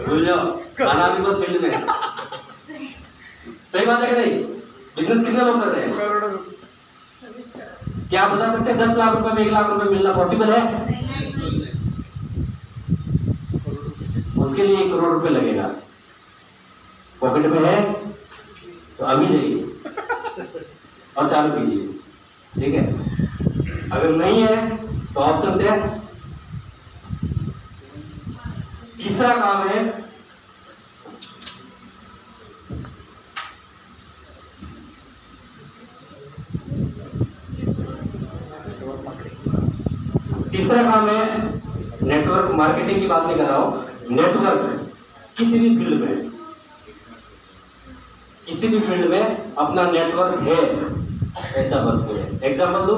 भूल जाओ, खाना भी बहुत फील्ड में है। सही बात है कि नहीं? बिजनेस कितने लोग कर रहे हैं? करोड़ों। क्या आप बता सकते हैं 10 लाख रुपए में 1 लाख रुपए मिलना पॉसिबल है? उसके लिए 1 करोड़ रुपए लगेगा। पॉकेट में है तो अभी जाइए और चालू कीजिए, ठीक है। अगर नहीं है तो ऑप्शन है, तीसरा काम है नेटवर्क मार्केटिंग की बात नहीं कर रहा हूं। नेटवर्क किसी भी फील्ड में अपना नेटवर्क है ऐसा भरपूर है। एग्जाम्पल दो,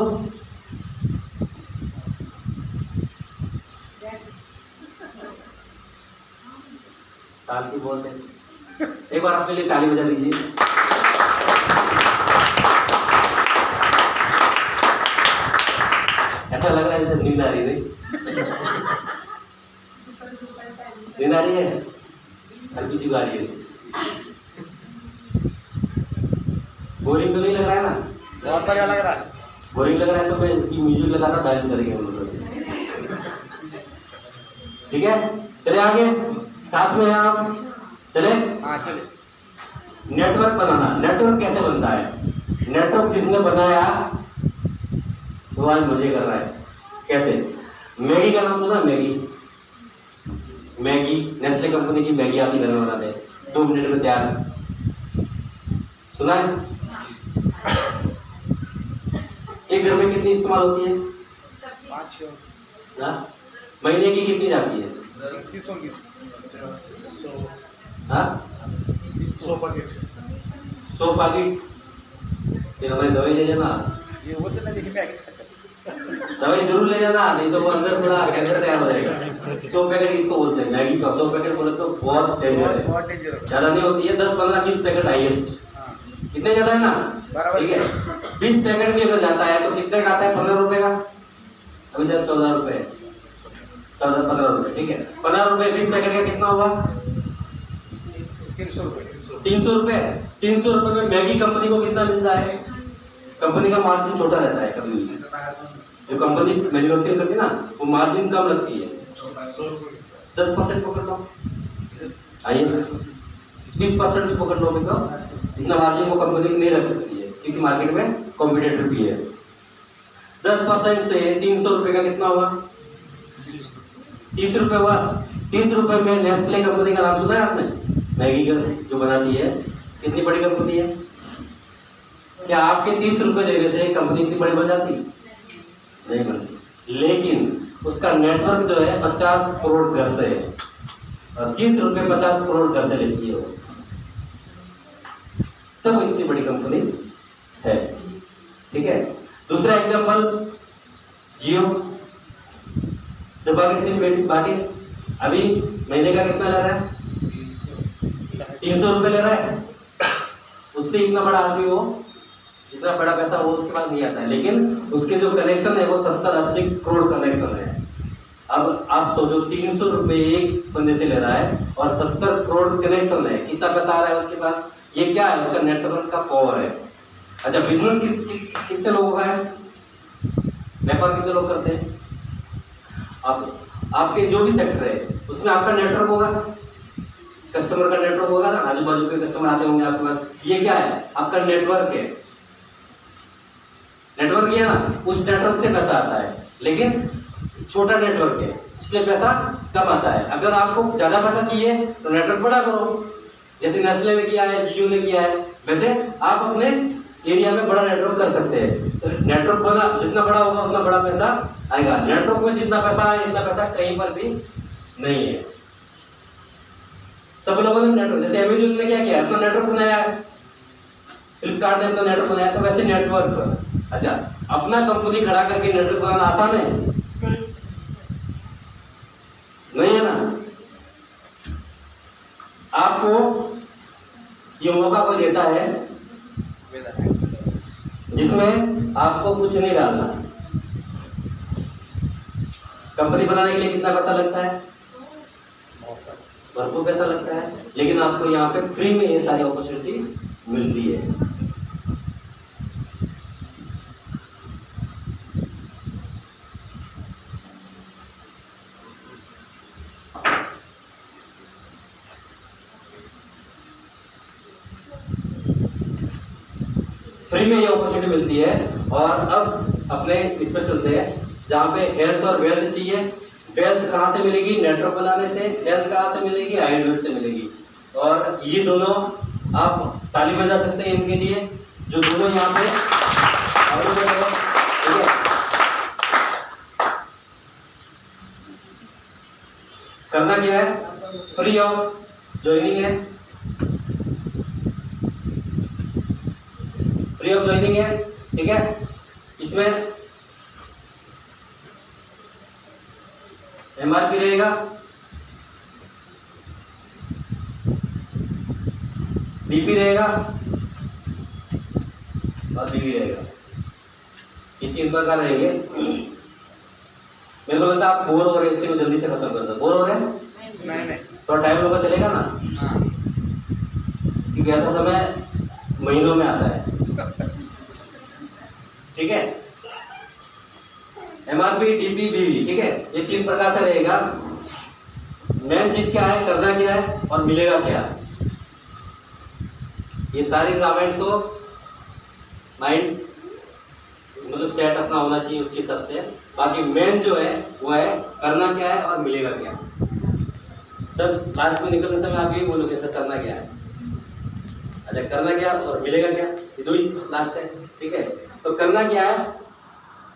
साल की बोल रहे, एक बार अपने लिए ताली बजा लीजिए। ऐसा लग रहा है जैसे नींद आ रही है। नींद आ रही है, हल्की सी आ रही है। बोरिंग तो नहीं लग रहा है ना? बहुत बढ़िया लग रहा है। बोरिंग लग रहा है तो मैं म्यूजिक लगाता डांस करेंगे हम लोग, ठीक है। चले आगे, साथ में आप चले। हाँ चले। नेटवर्क बनाना, नेटवर्क कैसे बनता है? नेटवर्क जिसने बनाया वो आज मजे कर रहा है। कैसे? मैगी का नाम सुना? मैगी नेस्ले कंपनी की मैगी आती घर में बनाते हैं, 2 मिनट में तैयार, सुना है? एक घर में कितनी इस्तेमाल होती है? 5 हाँ? महीने की कितनी जाती है? 100 पैकेट। 100 पैकेट। फिर हमारी दवाई ले जाना, ये वो तो नहीं देखिए दवाई जरूर ले जाना, नहीं तो वो अंदर पूरा कैंसर तैयार हो जाएगा। 100 पैकेट इसको बोलते हैं मैगी का। 100 पैकेट बोले तो बहुत डेंजर है, बहुत डेंजर है। ज्यादा नहीं होती है, 10 15 20 पैकेट हाईएस्ट। कितने ज्यादा है ना? ठीक है। 20 पैकेट भी अगर जाता है तो कितने का आता है? 15 रुपए का। अभी सर 14 रुपए, 14-15 रुपए, ठीक है। 15 रुपए 20 पैकेट का कितना हुआ? 300 रुपए। 300 रुपए। 300 रुपए में मैगी कंपनी को कितना मिलता है? कंपनी का मार्जिन छोटा रहता है कभी भी। जो कंपनी मैन्युफैक्चरिंग करती है ना, वो मार्जिन कम लगती है, 10% पकड़ लो, आइए 20% भी पकड़ लोगे तो इतना मार्जिन वो कंपनी नहीं रख सकती है, क्योंकि मार्केट में कॉम्पिटिटर भी है। 10% से 300 रुपए का कितना हुआ? 30 रुपए हुआ। 30 रुपए में नेस्ले कंपनी का नाम सुना है आपने? मैगी का जो बनाती है, कितनी बड़ी कंपनी है। क्या आपके 30 रुपए देने से कंपनी इतनी बड़ी बन जाती? नहीं बनती। लेकिन उसका नेटवर्क जो है 50 करोड़ घर से है, और 30 रुपए 50 करोड़ घर से लेती है वो, तब तो इतनी बड़ी कंपनी है, ठीक है। दूसरा एग्जांपल, जियो। जब आगे सिम बांटे, अभी महीने का कितना ले रहा है? 300 रुपए ले रहा है। उससे इतना बड़ा आदमी वो, इतना बड़ा पैसा वो उसके पास नहीं आता है, लेकिन उसके जो कनेक्शन है वो 70-80 करोड़ कनेक्शन है। अब आप सोचो 300 रुपए एक बंदे से ले रहा है और 70 करोड़ कनेक्शन है, कितना पैसा आ रहा है उसके पास? ये क्या है? उसका नेटवर्क का पावर है। अच्छा, बिजनेस कितने लोगों का है? व्यापार कितने लोग करते हैं? आपके जो भी सेक्टर है उसमें आपका नेटवर्क होगा, कस्टमर का नेटवर्क होगा ना, आजू बाजू के कस्टमर आते होंगे आपके पास। ये क्या है? आपका नेटवर्क है। नेटवर्क है ना, उस नेटवर्क से पैसा आता है, लेकिन छोटा नेटवर्क है इसलिए पैसा कम आता है। अगर आपको ज्यादा पैसा चाहिए तो नेटवर्क बड़ा करो, जैसे नेस्ले ने किया है, जियो ने किया है, वैसे आप अपने एरिया में बड़ा नेटवर्क कर सकते हैं। तो नेटवर्क बड़ा, जितना बड़ा होगा उतना बड़ा पैसा आएगा। नेटवर्क में जितना पैसा है इतना पैसा कहीं पर भी नहीं है। सब लोगों ने नेटवर्क, जैसे अमेज़न ने क्या किया, अपना नेटवर्क बनाया है, फ्लिपकार्ट ने अपना नेटवर्क बनाया, तो वैसे नेटवर्क, अच्छा अपना कंपनी खड़ा करके नेटवर्क बनाना आसान है? नहीं है ना। आपको ये मौका कोई देता है जिसमें आपको कुछ नहीं डालना। कंपनी बनाने के लिए कितना पैसा लगता है? भरपूर पैसा लगता है, लेकिन आपको यहाँ पे फ्री में ये सारी अपॉर्चुनिटी मिलती है। फ्री में ये अपॉर्चुनिटी मिलती है। और अब अपने इस पर चलते हैं जहाँ पे हेल्थ और वेल्थ चाहिए। वेल्थ कहाँ से मिलेगी? नेटवर्क बनाने से। हेल्थ कहाँ से मिलेगी? आयुर्वेद से मिलेगी। और ये दोनों आप ताली बजा सकते हैं इनके लिए, जो दोनों यहाँ पे अवेलेबल है, ठीक है। करना क्या है? फ्री ऑफ ज्वाइनिंग है, फ्री ऑफ ज्वाइनिंग है, ठीक है। इसमें एमआरपी रहेगा, डीपी रहेगा और बीवी रहेगा। ये 3 प्रकार रहेंगे। मेरे को लगता है आप बोर हो रहे हैं, इसलिए मैं जल्दी से खत्म कर दो। बोर हो रहे हैं? नहीं थोड़ा टाइम होगा, चलेगा ना? क्योंकि ऐसा समय महीनों में आता है, ठीक है। एमआरपी, डीपी, बीवी, ठीक है। ये 3 प्रकार से रहेगा। मेन चीज क्या है, करना क्या है और मिलेगा क्या, ये सारी ग्रामेंट तो माइंड मतलब सेट अपना होना चाहिए उसके हिसाब से। बाकी मेन जो है वो है करना क्या है और मिलेगा क्या। सर लास्ट में निकलते समय आप यही बोलोगे सर करना क्या है, अच्छा करना क्या और मिलेगा क्या, ये 2 ही लास्ट है, ठीक है। तो करना क्या है,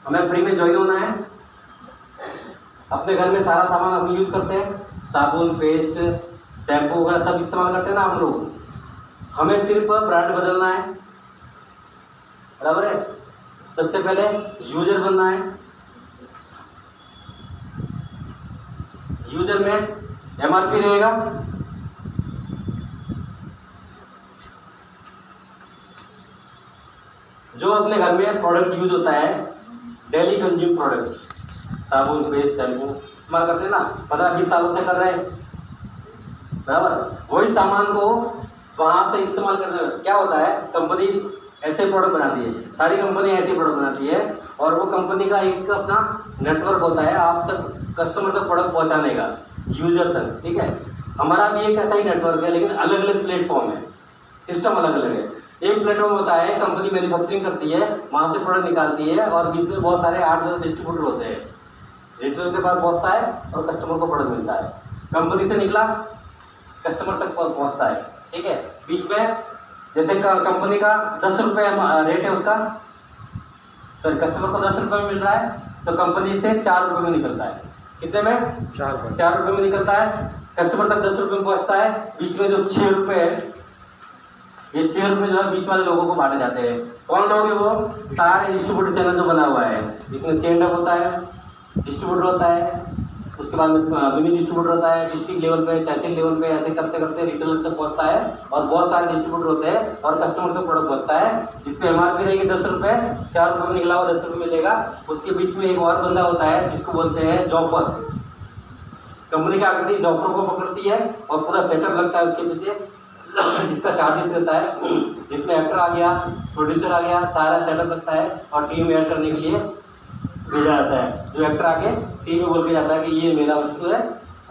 हमें फ्री में ज्वाइन होना है। अपने घर में सारा सामान हम यूज करते हैं, साबुन, पेस्ट, शैम्पू वगैरह सब इस्तेमाल करते हैं ना हम लोग। हमें सिर्फ ब्रांड बदलना है, बराबर है। सबसे पहले यूजर बनना है। यूजर में एमआरपी रहेगा, जो अपने घर में प्रोडक्ट यूज होता है, डेली कंज्यूम प्रोडक्ट, साबुन, पेस्ट, शैम्पू इस्तेमाल करते हैं ना, 15-20 सालों से कर रहे हैं, बराबर। वही सामान को वहां से इस्तेमाल करने में क्या होता है, कंपनी ऐसे प्रोडक्ट बनाती है, सारी कंपनी ऐसे प्रोडक्ट बनाती है, और वो कंपनी का एक अपना नेटवर्क होता है आप तक, कस्टमर तक प्रोडक्ट पहुंचाने का, यूजर तक, ठीक है। हमारा भी एक ऐसा ही नेटवर्क है, लेकिन अलग अलग प्लेटफॉर्म है, सिस्टम अलग अलग है। एक प्लेटफॉर्म होता है, कंपनी मैन्युफैक्चरिंग करती है, वहां से प्रोडक्ट निकालती है, और बीच में बहुत सारे 8-10 डिस्ट्रीब्यूटर होते हैं, रिटेलर के पास पहुंचता है और कस्टमर को प्रोडक्ट मिलता है। कंपनी से निकला कस्टमर तक पहुंचता है, ठीक है। बीच में जैसे कंपनी का 10 रुपये रेट है उसका, तो कस्टमर को 10 रुपये में मिल रहा है, तो कंपनी से 4 रुपये में निकलता है। कितने में? 4 रुपये में निकलता है, कस्टमर तक 10 रुपये में पहुंचता है। बीच में जो 6 रुपये है, ये 6 रुपये जो है बीच वाले लोगों को बांटे जाते हैं। कौन लोग है वो? सारे डिस्ट्रीब्यूटर चैनल जो बना हुआ है, इसमें सेंड अप होता है, डिस्ट्रीब्यूटर होता है, उसके बाद मिनी डिस्ट्रीब्यूटर होता है, डिस्ट्रिक्ट लेवल पे, तहसील लेवल पे, ऐसे करते करते रिटेलर तक पहुंचता है, और बहुत सारे डिस्ट्रीब्यूटर होते हैं और कस्टमर तक प्रोडक्ट पहुंचता है, जिसपे एमआरपी रहेगी 10 रुपये, 4 रुपये में निकला हुआ 10 रुपये मिलेगा। उसके बीच में एक और बंदा होता है जिसको बोलते हैं जॉफर। कंपनी क्या करती है, जॉफर को पकड़ती है और पूरा सेटअप लगता है उसके पीछे, जिसका चार्जेस रहता है, जिसमें एक्टर आ गया, प्रोड्यूसर आ गया, सारा सेटअप लगता है, और टीम ऐड करने के लिए भेजा जाता है। जो एक्टर आके टीम में बोल के जाता है कि ये मेरा वस्तु है,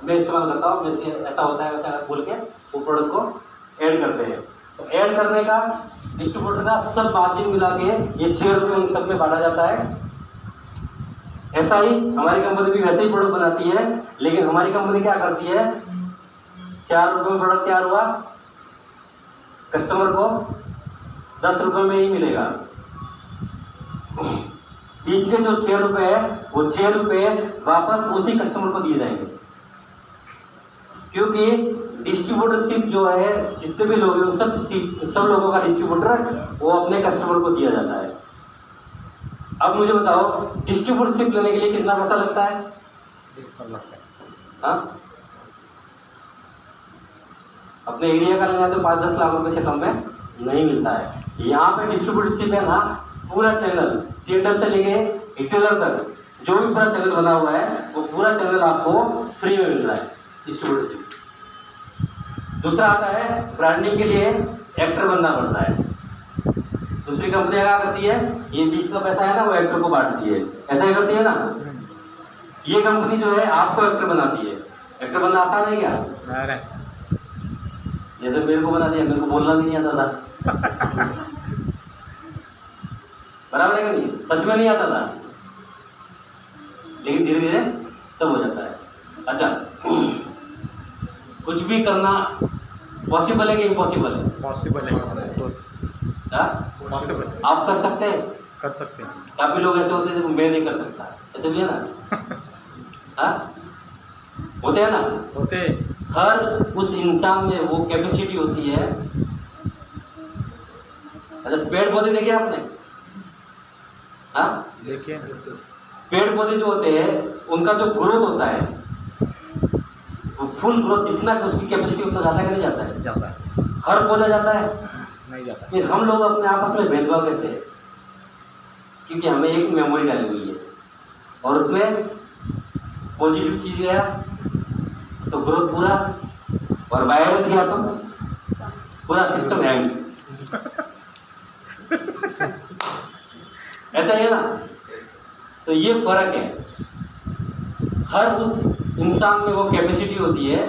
मैं इस्तेमाल करता हूँ, मेरे से ऐसा होता है वैसा बोल के वो प्रोडक्ट को ऐड करते हैं। तो ऐड करने का डिस्ट्रीब्यूटर का सब मार्जिन मिला के ये 6 रुपये उन सब में बांटा जाता है। ऐसा ही हमारी कंपनी भी वैसे ही प्रोडक्ट बनाती है, लेकिन हमारी कंपनी क्या करती है, 4 रुपये में प्रोडक्ट तैयार हुआ, कस्टमर को 10 रुपये में ही मिलेगा। बीच के जो 6 रुपये है, वो 6 रुपये वापस उसी कस्टमर को दिए जाएंगे, क्योंकि डिस्ट्रीब्यूटरशिप जो है, जितने भी लोग हैं सब लोगों का डिस्ट्रीब्यूटर वो अपने कस्टमर को दिया जाता है। अब मुझे बताओ डिस्ट्रीब्यूटरशिप लेने के लिए कितना पैसा लगता है? हाँ, अपने एरिया का लेना है तो 5-10 लाख रुपए से कम में नहीं मिलता है। यहाँ पे डिस्ट्रीब्यूटरशिप है ना, पूरा चैनल सीएडब्ल्यू से लेके रिटेलर तक जो भी पूरा चैनल बना हुआ है वो पूरा चैनल आपको फ्री में मिल रहा है डिस्ट्रीब्यूटरशिप। दूसरा आता है ब्रांडिंग के लिए एक्टर बनना पड़ता है। दूसरी कंपनी क्या करती है, ये बीच का पैसा है ना वो एक्टर को बांटती है, ऐसा ही करती है ना। ये कंपनी जो है आपको एक्टर बनाती है। एक्टर बनना आसान है क्या? जैसे मेरे को बना दिया, मेरे को बोलना भी नहीं आता था बराबर है कि नहीं? सच में नहीं आता था, लेकिन धीरे धीरे सब हो जाता है। अच्छा, कुछ भी करना पॉसिबल है कि इम्पॉसिबल है? पॉसिबल है। हाँ? पॉसिबल आप कर सकते हैं? कर सकते हैं। काफी लोग ऐसे होते हैं जो मैं नहीं कर सकता, ऐसे भी है ना। हाँ, होते हैं ना। होते हर उस इंसान में वो कैपेसिटी होती है। अच्छा, पेड़ पौधे देखे आपने? हाँ, देखिए पेड़ पौधे जो होते हैं उनका जो ग्रोथ होता है वो फुल ग्रोथ जितना उसकी कैपेसिटी उतना जाता है कि नहीं जाता है? जाता है। हर पौधा जाता है, नहीं जाता। फिर हम लोग अपने आपस में भेदभाव कैसे है? क्योंकि हमें एक मेमोरी डाली हुई है और उसमें पॉजिटिव चीज गया तो ग्रोथ पूरा, और वायरस गया तो पूरा सिस्टम हैंग। ऐसा ही है ना। तो ये फर्क है। हर उस इंसान में वो कैपेसिटी होती है,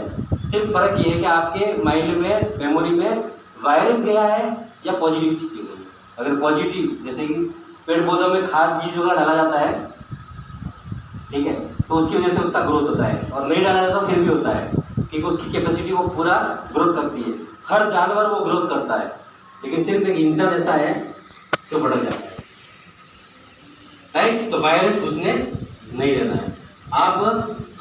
सिर्फ फर्क ये है कि आपके माइंड में मेमोरी में वायरस गया है या पॉजिटिव चीज़ गई है। अगर पॉजिटिव, जैसे कि पेड़ पौधों में खाद बीज वगैरह डाला जाता है, ठीक है, तो उसकी वजह से उसका ग्रोथ होता है, और नहीं डाला जाता फिर भी होता है, क्योंकि उसकी कैपेसिटी वो पूरा ग्रोथ करती है। हर जानवर वो ग्रोथ करता है, लेकिन सिर्फ एक इंसान ऐसा है जो भटक जाता है, राइट। तो वायरस उसने नहीं रहना है। आप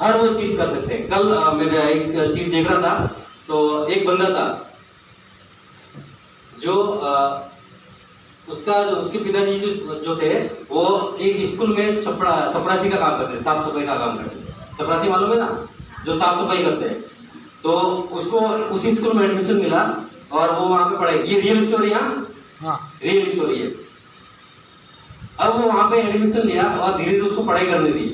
हर वो चीज़ कर सकते हैं। कल मैं एक चीज़ देख रहा था, तो एक बंदा था जो उसके पिताजी जो थे वो एक स्कूल में चपरासी का काम करते थे, साफ सफाई का काम करते थे। चपरासी मालूम है ना, जो साफ सफाई करते हैं। तो उसको उसी स्कूल में एडमिशन मिला और वो वहाँ पे पढ़ाई। ये रियल स्टोरी है, हाँ रियल स्टोरी है। अब वो वहाँ पे एडमिशन लिया और धीरे धीरे उसको पढ़ाई करनी थी।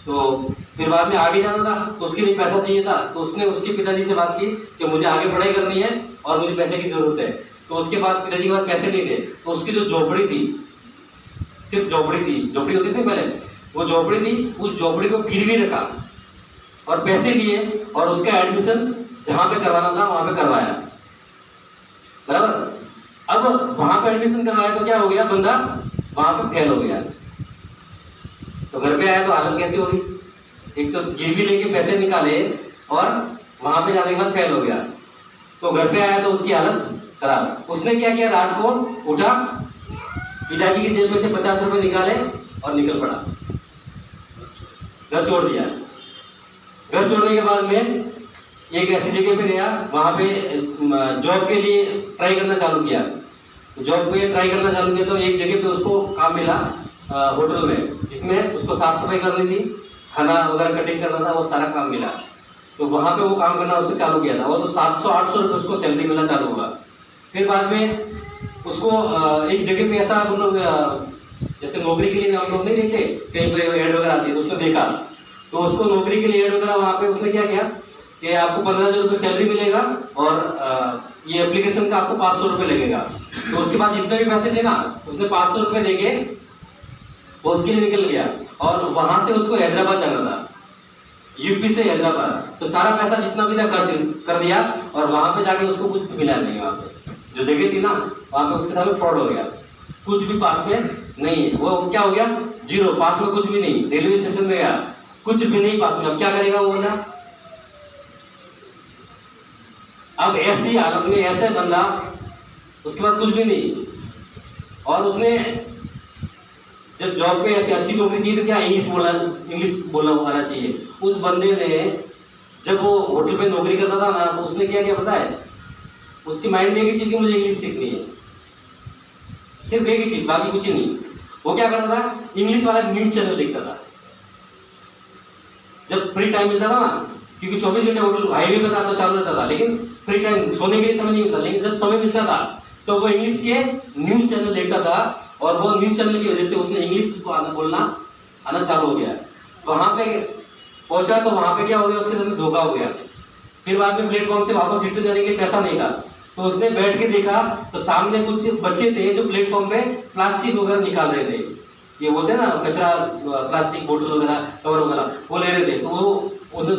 तो फिर बाद में आगे जाना था, तो उसके लिए पैसा चाहिए था। तो उसने उसके पिताजी से बात की कि मुझे आगे पढ़ाई करनी है और मुझे पैसे की जरूरत है। तो उसके पास पिताजी के पास पैसे नहीं थे, तो उसकी जो झोपड़ी थी, सिर्फ झोपड़ी थी, झोपड़ी होती थी पहले, वो झोपड़ी थी, उस झोपड़ी को गिरवी रखा और पैसे लिए और उसका एडमिशन जहाँ पे करवाना था वहाँ पे करवाया, बराबर। अब वहाँ पे एडमिशन करवाया तो क्या हो गया, बंदा वहाँ पे फेल हो गया। तो घर पे आया तो हालत कैसी होगी? एक तो गिरवी लेके पैसे निकाले और वहाँ पे जाने के बाद फेल हो गया। तो घर पे आया तो उसकी हालत खराब। उसने क्या किया, रात को उठा, पिताजी की जेब में से 50 रुपए निकाले और निकल पड़ा, घर छोड़ दिया। घर छोड़ने के बाद में एक ऐसी जगह पे गया, वहाँ पे जॉब के लिए ट्राई करना चालू किया। जॉब पे ट्राई करना चालू किया तो एक जगह पे उसको काम मिला होटल में, जिसमें उसको साफ सफाई करनी थी, खाना वगैरह कटिंग करना था, वो सारा काम मिला। तो वहाँ पे वो काम करना उसने चालू किया था। वो तो 700-800 रुपये उसको सैलरी मिलना चालू हुआ। फिर बाद में उसको एक जगह पे ऐसा हम लोग जैसे नौकरी के लिए हम लोग नहीं देखते, कहीं पर एड वगैरह आती है, तो उसने देखा, तो उसको नौकरी के लिए एड वगैरह वहाँ पे उसने क्या किया कि आपको 15,000 रुपये सैलरी मिलेगा और ये एप्लीकेशन का आपको 500 रुपये लगेगा। तो उसके बाद जितने भी पैसे थे ना, उसने 500 रुपये देके वो उसके लिए निकल गया और वहाँ से उसको हैदराबाद जाना था, यूपी से हैदराबाद। तो सारा पैसा जितना भी था खर्च कर दिया और वहाँ पे जाके उसको कुछ भी मिला नहीं। वहाँ पे जो जगह थी ना, वहाँ पे उसके साथ फ्रॉड हो गया, कुछ भी पास में नहीं है। वो क्या हो गया, जीरो, पास में कुछ भी नहीं। रेलवे स्टेशन में गया, कुछ भी नहीं पास में। अब क्या करेगा वो बंदा? अब ऐसी हालत में ऐसे बंदा, उसके पास कुछ भी नहीं, और उसने जब जॉब पे ऐसी अच्छी नौकरी चाहिए तो क्या इंग्लिश बोलना आना चाहिए। उस बंदे ने जब वो होटल पे नौकरी करता था ना, तो उसने क्या किया पता है, उसके माइंड में एक ही चीज कि मुझे इंग्लिश सीखनी है, सिर्फ एक ही चीज, बाकी कुछ नहीं। वो क्या करता था, इंग्लिश वाला न्यूज चैनल देखता था जब फ्री टाइम मिलता था ना, क्योंकि 24 घंटे होटल हाईवे पे था तो चालू रहता था, लेकिन फ्री टाइम सोने के लिए समय नहीं मिलता, लेकिन जब समय मिलता था तो वो इंग्लिश के न्यूज चैनल देखता था, और वो न्यूज चैनल की वजह से उसने इंग्लिश उसको बोलना आना चालू हो गया। वहां पे पहुंचा तो वहां पे क्या हो गया, उसके साथ धोखा हो गया। फिर बाद में प्लेटफॉर्म से वापस रिटर्न जाने के लिए पैसा नहीं था, तो उसने बैठ के देखा तो सामने कुछ बच्चे थे जो प्लेटफॉर्म पे प्लास्टिक वगैरह निकाल रहे थे, ये बोलते हैं ना कचरा, प्लास्टिक बोतल वगैरह, कवर वगैरह, वो ले रहे थे। तो वो उधर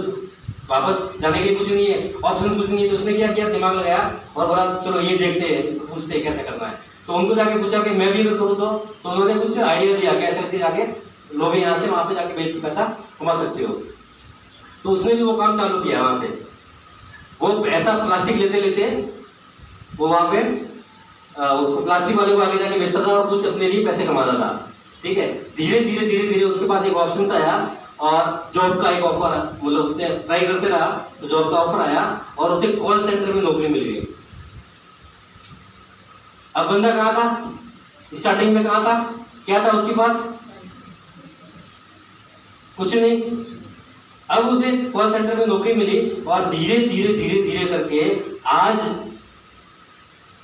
वापस जाने के लिए कुछ नहीं है, ऑप्शन कुछ नहीं है, तो उसने क्या किया, दिमाग लगाया और बोला चलो ये देखते हैं, पूछते हैं कैसे करना है। तो उनको जाके पूछा कि मैं भी अगर करूँ तो उन्होंने कुछ आइडिया दिया कैसे ऐसे जाके लोग यहाँ से वहाँ पे जाके बेच के पैसा कमा सकते हो। तो उसने भी वो काम चालू किया वहाँ से, वो ऐसा प्लास्टिक लेते लेते वो वहाँ पे उसको प्लास्टिक वाले को आगे जाके बेचता था और कुछ अपने लिए पैसे कमाता था। ठीक है, धीरे धीरे धीरे धीरे उसके पास एक ऑप्शन आया और जॉब का एक ऑफर, मतलब उसने ट्राई करते रहा तो जॉब का ऑफर आया और उसे कॉल सेंटर में नौकरी मिल गई। अब बंदा कहाँ था, स्टार्टिंग में कहाँ था, क्या था उसके पास, कुछ नहीं। अब उसे कॉल सेंटर में नौकरी मिली और धीरे धीरे धीरे धीरे करके आज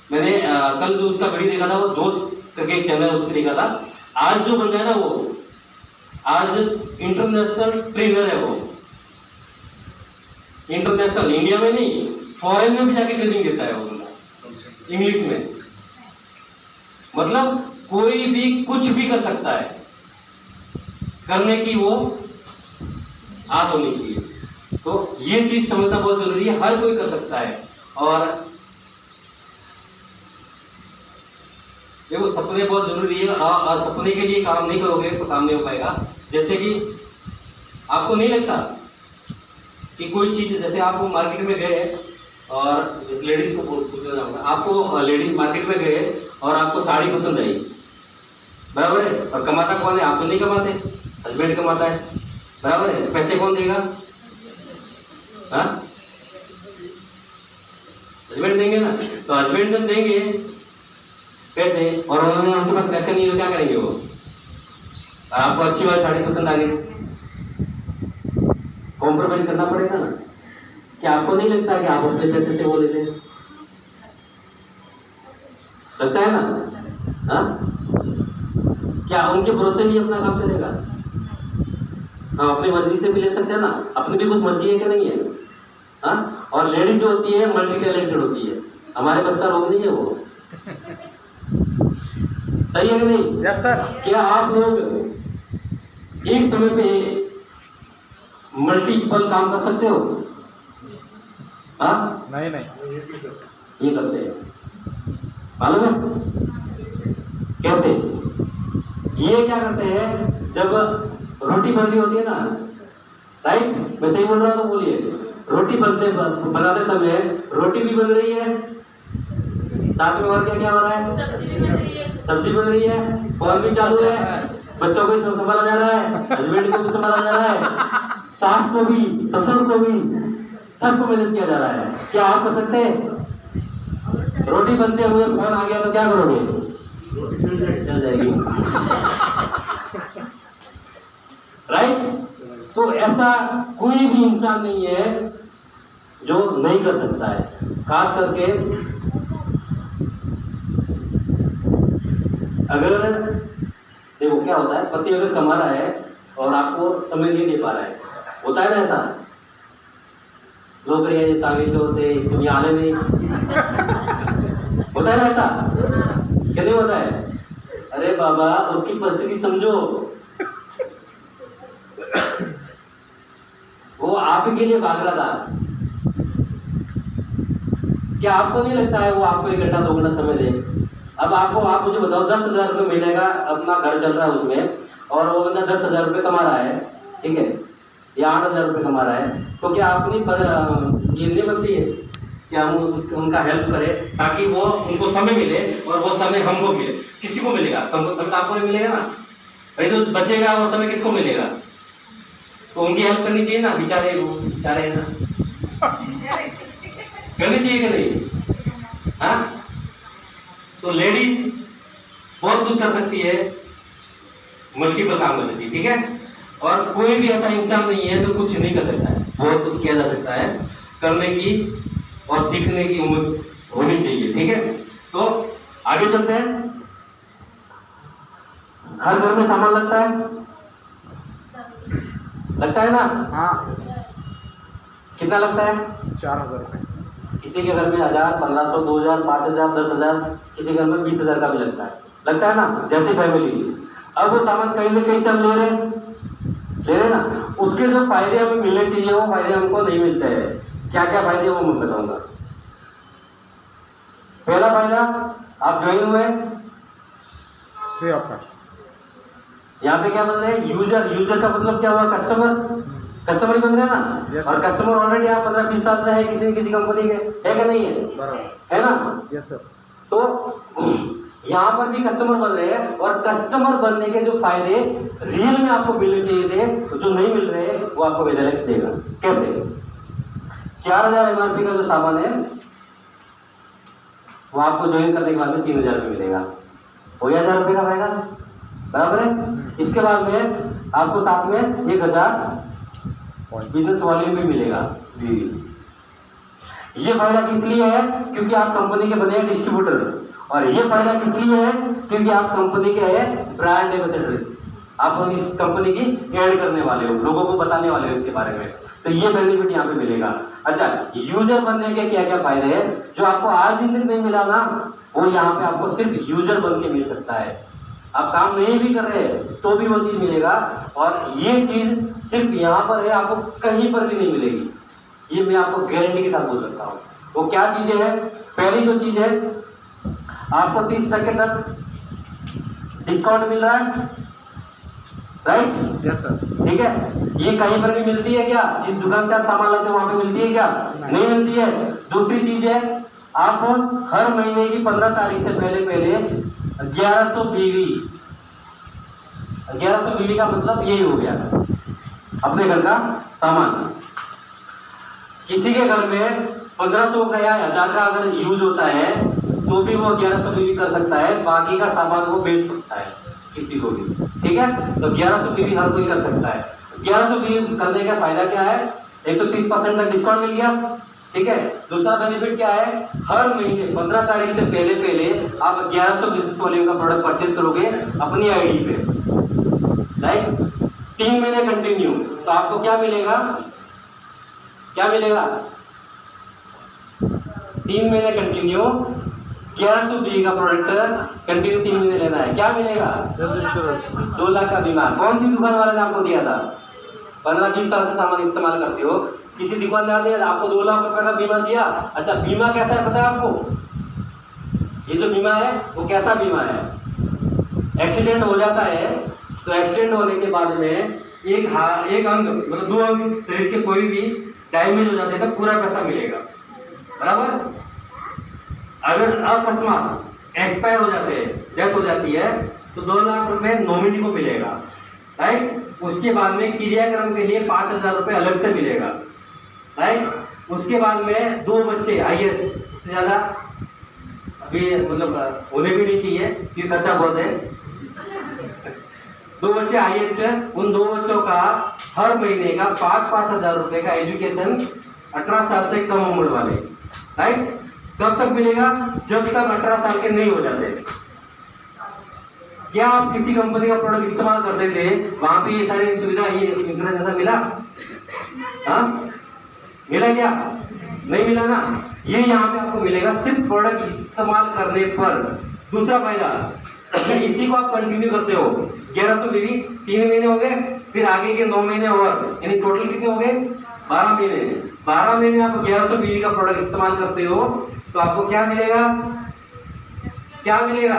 मैंने कल जो उसका वीडियो देखा था, वो जोश करके एक चैनल उस पर देखा था, आज जो बंदा है ना वो आज इंटरनेशनल ट्रेनर है। वो इंटरनेशनल, इंडिया में नहीं फॉरेन में भी जाके ट्रेनिंग देता है वो बंदा इंग्लिश में। मतलब कोई भी कुछ भी कर सकता है, करने की वो आस होनी चाहिए। तो ये चीज समझना बहुत जरूरी है, हर कोई कर सकता है। और देखो सपने बहुत जरूरी है, और सपने के लिए काम नहीं करोगे तो काम नहीं हो पाएगा। जैसे कि आपको नहीं लगता कि कोई चीज, जैसे आप मार्केट में गए और जिस लेडीज को पूछना चाहूंगा, आपको लेडीज मार्केट में गए और आपको साड़ी पसंद आई, बराबर है, और कमाता कौन है, आप तो नहीं कमाते, हस्बैंड कमाता है, बराबर है, पैसे कौन देगा, हाँ हस्बैंड देंगे ना। तो हस्बैंड जब देंगे पैसे और उन्होंने उनके पास पैसे नहीं, तो क्या करेंगे वो, और आपको अच्छी वाली साड़ी पसंद आ गई, कॉम्प्रोमाइज करना पड़ेगा ना। क्या आपको नहीं लगता कि आप अपने पैसे से वो ले लें, लगता है ना, हाँ क्या उनके भरोसे भी अपना काम चलेगा, हाँ अपनी मर्जी से भी ले सकते हैं ना, अपनी भी कुछ मर्जी है कि नहीं है, हाँ। और लेडीज जो होती है मल्टी टैलेंटेड होती है, हमारे बस का लोग नहीं है वो, सही है कि नहीं? Yes sir. क्या आप लोग एक समय पे मल्टीपल काम कर सकते हो, हाँ नहीं नहीं, ये करते हैं, मालूम है कैसे? ये क्या करते हैं, जब रोटी बन रही होती है ना, राइट, मैं सही बोल रहा हूँ तो बोलिए, रोटी बनाते समय रोटी भी बन रही है, साथ में और क्या क्या हो रहा है, सब्जी बन रही है, फोन भी चालू है, बच्चों को भी संभाला जा रहा है, हस्बैंड को भी संभाला जा रहा है, सास को भी, ससुर को भी, सबको मैनेज किया जा रहा है। क्या आप कर सकते हैं? रोटी बनते हुए फोन आ गया तो क्या करोगे? चल जाएगी, राइट। तो ऐसा कोई भी इंसान नहीं है जो नहीं कर सकता है, खास करके अगर देखो क्या होता है, पति अगर कमा रहा है और आपको समय नहीं दे पा रहा है, होता है ना ऐसा, लोग ये सांगितले होते तुम्ही आले नहीं, होता है ना ऐसा, क्या नहीं होता है? अरे बाबा उसकी परिस्थिति समझो, वो आप ही के लिए भाग रहा था, क्या आपको नहीं लगता है वो आपको 1 घंटा 2 घंटा समय दे? अब आपको, आप मुझे बताओ 10,000 रुपये महीने का अपना घर चल रहा है उसमें, और वो बंदा 10,000 रुपये कमा रहा है, ठीक है, या 8,000 रुपये कमा रहा है, तो क्या अपनी ये नहीं बनती है कि हम उनका हेल्प करें ताकि वो उनको समय मिले और वो समय हमको मिले? किसी को मिलेगा समय तो आपको नहीं मिलेगा ना, वैसे बचेगा वो समय किसको मिलेगा? तो उनकी हेल्प करनी चाहिए ना, बेचारे इच्छा रहे ना, करनी चाहिए कि नहीं? हाँ, तो लेडीज बहुत कुछ कर सकती है, मल्टीपल काम कर सकती है, ठीक है। और कोई भी ऐसा इंसान नहीं है जो कुछ नहीं कर सकता है, बहुत कुछ किया जा सकता है, करने की और सीखने की उम्र होनी चाहिए, ठीक है। तो आगे चलते हैं। हर घर में सामान लगता है ना? हाँ, कितना लगता है? 4,000 रुपये। किसी के घर में 1000, 1500, 2000, 5000, 10,000, किसी घर में 20,000 का भी लगता है ना, जैसे फैमिली। अब वो सामान कहीं ना कहीं से हम ले रहे हैं ना, उसके जो फायदे हमें मिलने चाहिए वो फायदे हमको नहीं मिलते हैं। क्या क्या फायदे वो मैं बताऊंगा। पहला फायदा, आप ज्वाइन हुए, फ्री ऑफ कॉस्ट। यहाँ पे क्या बन रहे हैं? यूजर का मतलब क्या हुआ? कस्टमर ही बन रहे हैं ना। Yes, और कस्टमर ऑलरेडी आप 15-20 साल से है किसी कंपनी के, है कि नहीं है? बराबर। है ना? Yes sir. तो यहाँ पर भी कस्टमर बन रहे हैं, और कस्टमर बनने के जो फायदे रियल में आपको मिलने चाहिए थे, जो नहीं मिल रहे, वो आपको वेदालेक्स देगा। कैसे? 4,000 MRP का जो सामान है वो आपको ज्वाइन करने के बाद में 3,000 रुपये मिलेगा, हो गया 1,000 रुपये का फायदा, बराबर है। इसके बाद में आपको साथ में 1,000 बिजनेस वॉल्यूम भी मिलेगा। ये फायदा किस लिए है? क्योंकि आप कंपनी के बने हैं डिस्ट्रीब्यूटर। और ये फायदा किस लिए है? क्योंकि आप कंपनी के हैं ब्रांड एम्बेसडर, आप इस कंपनी की एड करने वाले हो, लोगों को बताने वाले हो इसके बारे में, तो ये बेनिफिट यहाँ पे मिलेगा। अच्छा, यूजर बनने के क्या क्या फायदे हैं जो आपको आज दिन तक नहीं मिला ना, वो यहाँ पे आपको सिर्फ यूजर बन के मिल सकता है। आप काम नहीं भी कर रहे तो भी वो चीज मिलेगा, और ये चीज सिर्फ यहाँ पर है, आपको कहीं पर भी नहीं मिलेगी। ये मैं आपको गारंटी के साथ बोल सकता हूँ। वो क्या चीजें हैं? पहली जो चीज है, आपको 30% तक डिस्काउंट मिल रहा है, राइट? Yes sir. ठीक है। ये कहीं पर भी मिलती है क्या? जिस दुकान से आप सामान लाते हो वहां पे मिलती है क्या? नहीं मिलती है। दूसरी चीज है, आपको हर महीने की 15 तारीख से पहले 1100 BV, 1100 BV का मतलब यही हो गया, अपने घर का सामान। किसी के घर में 1500 का या 1000 का अगर यूज होता है तो भी वो 1100 BV कर सकता है, बाकी का सामान वो बेच सकता है किसी को भी, ठीक है। तो 1100 BV हर कोई कर सकता है। 1100 BV करने का फायदा क्या है? एक तो 30% तक डिस्काउंट मिल गया, ठीक है। दूसरा बेनिफिट क्या है? हर महीने 15 तारीख से पहले आप 1100 बिजनेस वॉल्यूम का प्रोडक्ट परचेज करोगे अपनी आईडी पे, राइट? 3 महीने कंटिन्यू, तो आपको क्या मिलेगा? 3 महीने कंटिन्यू 1100 BV का प्रोडक्ट कंटिन्यू 3 महीने लेना है, क्या मिलेगा? Health insurance. 2 लाख का बीमा। कौन सी दुकान वाले ने आपको दिया था? 15-20 साल से सामान इस्तेमाल करते हो, किसी दुकानदार ने आपको 2 लाख रुपए का बीमा दिया। अच्छा, बीमा कैसा है पता है आपको? ये जो बीमा है वो कैसा बीमा है? एक्सीडेंट हो जाता है तो एक्सीडेंट होने के बाद में एक अंग मतलब 2 अंग शरीर के कोई भी डैमेज हो जाते हैं तो पूरा पैसा मिलेगा, बराबर। अगर अकस्मात एक्सपायर हो जाते हैं, डेथ हो जाती है, तो 2 लाख रुपए नॉमिनी को मिलेगा, राइट। उसके बाद में क्रियाक्रम के लिए 5,000 रुपए अलग से मिलेगा, राइट। उसके बाद में 2 बच्चे हाईएस्ट, उससे ज्यादा अभी मतलब होने भी नहीं चाहिए क्योंकि खर्चा बहुत है। 2 बच्चे हाईएस्ट है, उन 2 बच्चों का हर महीने का 5,000 रुपए का एजुकेशन 18 साल से कम उम्र वाले, राइट। कब तक मिलेगा? जब तक 18 साल के नहीं हो जाते। क्या आप किसी कंपनी का प्रोडक्ट इस्तेमाल करते थे वहां पे ये सारी सुविधा, ये इंश्योरेंस ऐसा मिला? हाँ, मिला क्या? नहीं मिला ना। ये यहाँ पे आपको मिलेगा सिर्फ प्रोडक्ट इस्तेमाल करने पर। दूसरा फायदा, इसी को आप कंटिन्यू करते हो। 1100 BV 3 महीने हो गए, फिर आगे के 9 महीने और, यानी टोटल कितने हो गए? 12 महीने। 12 महीने आप 1100 BV का प्रोडक्ट इस्तेमाल करते हो तो आपको क्या मिलेगा? क्या मिलेगा?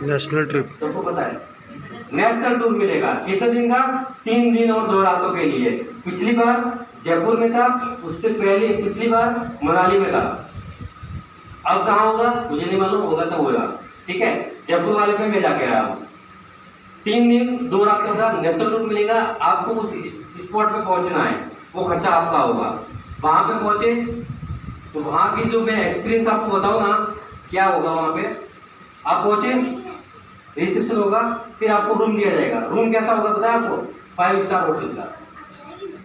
National trip. सबको पता है, नेशनल टूर मिलेगा। कितने दिन का? 3 दिन और 2 रातों के लिए। पिछली बार जयपुर में था, उससे पहले पिछली बार मनाली में था। अब कहाँ होगा मुझे नहीं मालूम, होगा तो होगा, ठीक है। जयपुर वाले पे मैं जाके आया हूँ। 3 दिन 2 रातों का नेशनल टूर मिलेगा। आपको उस स्पॉट पे पहुंचना है, वो खर्चा आपका होगा। वहां पे पहुंचे तो वहां की जो मैं एक्सपीरियंस आपको बताऊं ना, क्या होगा वहां पे। आप पहुंचे, रजिस्ट्रेशन होगा, फिर आपको रूम दिया जाएगा। रूम कैसा होगा पता है आपको? 5 स्टार होटल का।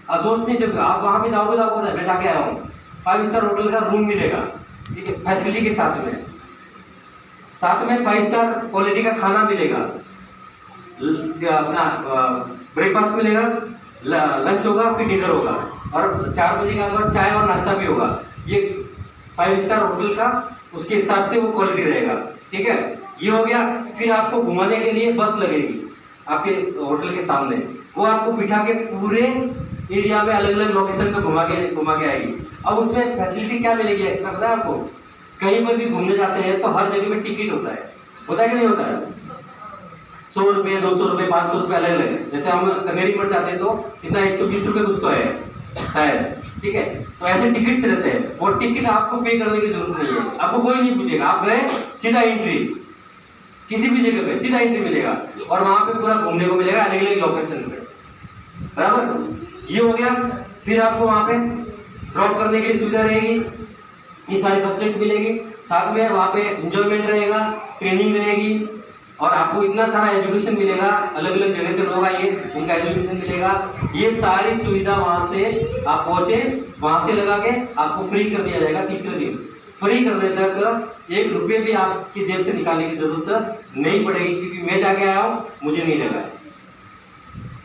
आप सोच नहीं सकते, आप वहां पे जाओगे तो आपको मैं जाके आया हूँ, 5 स्टार होटल का रूम मिलेगा, ठीक है, फैसिलिटी के साथ में 5 स्टार क्वालिटी का खाना मिलेगा, अपना ब्रेकफास्ट मिलेगा, लंच होगा, फिर डिनर होगा, और 4 बजे के आसपास चाय और नाश्ता भी होगा। ये 5 स्टार होटल का उसके हिसाब से वो क्वालिटी रहेगा, ठीक है। ये हो गया। फिर आपको घुमाने के लिए बस लगेगी आपके होटल के सामने, वो आपको बिठा के पूरे एरिया में अलग अलग लोकेशन पे घुमा के आएगी। अब उसमें फैसिलिटी क्या मिलेगी एक्स्ट्रा पता है आपको? कहीं पर भी घूमने जाते हैं तो हर जगह में टिकट होता है कि नहीं होता है? 100 रुपये, 200 रुपये, 500 रुपये अलग अलग। जैसे हम कनेरी पर जाते हैं तो कितना 120 रुपये कुछ तो है शायद, ठीक है। तो ऐसे टिकट रहते हैं, वो टिकट आपको पे करने की जरूरत नहीं है, आपको कोई नहीं पूछेगा। आप गए सीधा एंट्री, किसी भी जगह पे सीधा एंट्री मिलेगा, और वहां पे पूरा घूमने को मिलेगा अलग अलग लोकेशन पे, बराबर। ये हो गया। फिर आपको वहां पे ड्रॉप करने की सुविधा रहेगी, ये सारी फैसिलिटी मिलेगी। साथ में वहां पे एंजॉयमेंट रहेगा, ट्रेनिंग रहेगी, और आपको इतना सारा एजुकेशन मिलेगा, अलग अलग जगह से लोग आएंगे, उनका एजुकेशन मिलेगा। ये सारी सुविधा वहां से आप पहुंचे, वहां से लगा के आपको फ्री कर दिया जाएगा। तीसरे दिन फ्री करने तक 1 रुपये भी आपकी जेब से निकालने की जरूरत नहीं पड़ेगी, क्योंकि मैं जाके आया हूं, मुझे नहीं लगा है,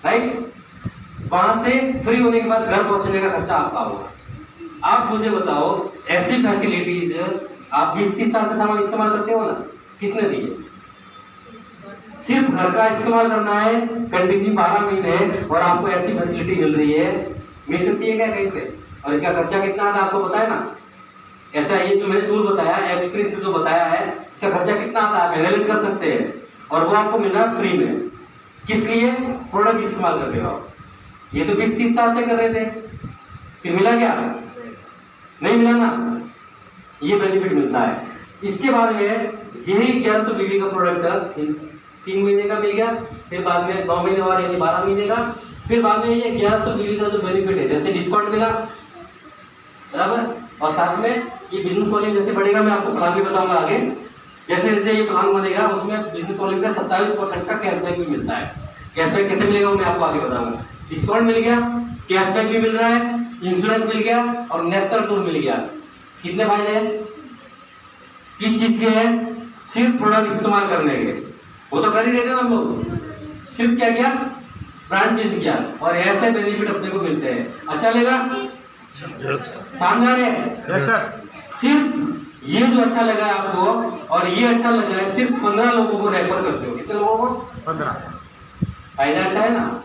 राइट। वहां से फ्री होने के बाद घर पहुंचने का खर्चा आपका होगा। आप मुझे बताओ, ऐसी फैसिलिटीज आप 20-30 साल से सामान इस्तेमाल करते हो ना, किसने दी है? सिर्फ घर का इस्तेमाल करना है कंटिन्यू 12 महीने, और आपको ऐसी फैसिलिटी मिल रही है, मिल सकती है क्या कहीं पे? और इसका खर्चा कितना आता है आपको पता है ना? ऐसा ये जो मैंने टूर बताया, एक्सपीरियंस से जो बताया है, इसका खर्चा कितना आता है आप एनालिसिस कर सकते हैं, और वो आपको मिल रहा है फ्री में। किस लिए? प्रोडक्ट इस्तेमाल कर रहे हो आप। ये तो 20-30 साल से कर रहे थे, फिर मिला क्या? नहीं मिला ना। ये बेनिफिट मिलता है। इसके बाद में यही 1100 बीवी का प्रोडक्ट 3 महीने का मिल गया, फिर बाद में 9 महीने और यानी 12 महीने का, फिर बाद में ये 1100 बीवी का जो बेनिफिट है, जैसे डिस्काउंट मिला, बराबर, और साथ में ये बिजनेस वॉल्यूम जैसे बढ़ेगा, मैं आपको प्लान भी बताऊंगा आगे। जैसे जैसे ये प्लान बनेगा, उसमें बिजनेस वॉल्यूम पे 27% का कैशबैक भी मिलता है। कैशबैक कैसे मिलेगा वो मैं आपको आगे बताऊंगा। डिस्काउंट मिल गया, कैशबैक भी मिल रहा है, इंश्योरेंस मिल गया, और नेशनल टूर मिल गया। कितने फायदे हैं? किस चीज के हैं? सिर्फ प्रोडक्ट इस्तेमाल करने के। वो तो कर ही रहे थे हम लोग, सिर्फ क्या किया? ब्रांड चेंज किया, और ऐसे बेनिफिट अपने को मिलते हैं। अच्छा लगा? शानदार है। Yes sir. सिर्फ ये जो अच्छा लगा है आपको, और ये अच्छा लगा है, सिर्फ 15 लोगों को रेफर करते हो। कितने लोगों को? 15। फायदा अच्छा है ना।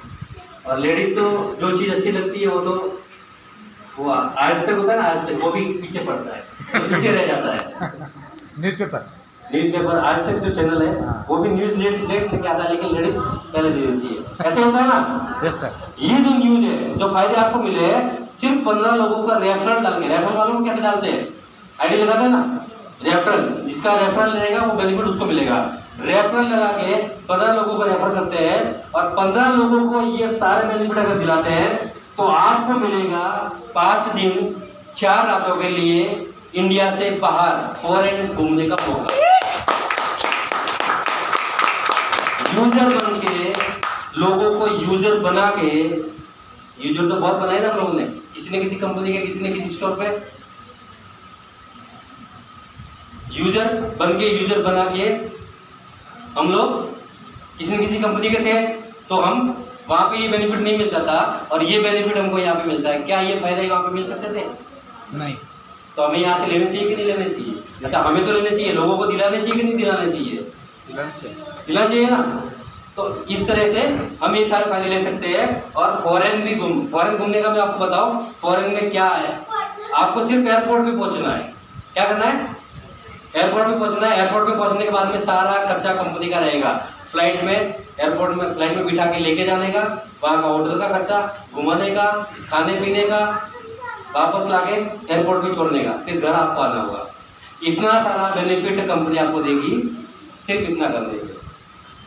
और लेडीज तो जो चीज अच्छी लगती है वो आज तक होता है ना, आज तक वो भी पीछे पड़ता है, तो पीछे रह जाता है। न्यूज़पेपर आज तक जो चैनल है, वो भी न्यूज लेट लेके आता है, लेकिन लेडीज पहले दे देती है। ऐसे होता है ना। Yes sir. ये जो न्यूज है, जो फायदे आपको मिले हैं, सिर्फ 15 लोगों का रेफरल डाल के। रेफरल वालों को कैसे डालते हैं? आईडी लगाते हैं ना, रेफरल, जिसका रेफरल रहेगा वो बेनिफिट उसको मिलेगा। रेफरल लगा के 15 लोगों को रेफर करते हैं, और 15 लोगों को ये सारे बेनिफिट अगर दिलाते हैं, तो आपको मिलेगा 5 दिन 4 रातों के लिए इंडिया से बाहर फॉरेन घूमने का मौका। यूजर बन के, लोगों को यूजर बना के, यूजर तो बहुत बनाए ना हम लोगों ने, किसी ने किसी कंपनी के, किसी ने किसी स्टोर पे यूजर बन के, यूजर बना के हम लोग किसी न किसी कंपनी के थे, तो हम वहां पे ये बेनिफिट नहीं मिलता था, और ये बेनिफिट हमको यहाँ पे मिलता है। क्या ये फायदा वहां पे मिल सकते थे? नहीं। तो हमें यहाँ से लेने चाहिए कि नहीं लेने चाहिए? अच्छा, हमें तो लेने चाहिए, लोगों को दिलाने चाहिए कि नहीं दिलाने चाहिए? दिलाना चाहिए ना। तो इस तरह से हम ये सारे फायदे ले सकते हैं। और फॉरेन घूमने का मैं आपको बताऊं, फॉरेन में क्या है, आपको सिर्फ एयरपोर्ट पे पहुंचना है। क्या करना है? एयरपोर्ट पे पहुंचना है। एयरपोर्ट पे पहुंचने के बाद में सारा खर्चा कंपनी का रहेगा। फ्लाइट में, एयरपोर्ट में फ्लाइट में बिठा के लेके जाने का, वहाँ का होटल का खर्चा, घुमाने का, खाने पीने का, वापस लाके एयरपोर्ट पे छोड़ने का, फिर घर आपको आना होगा। इतना सारा बेनिफिट कंपनी आपको देगी सिर्फ इतना करने के।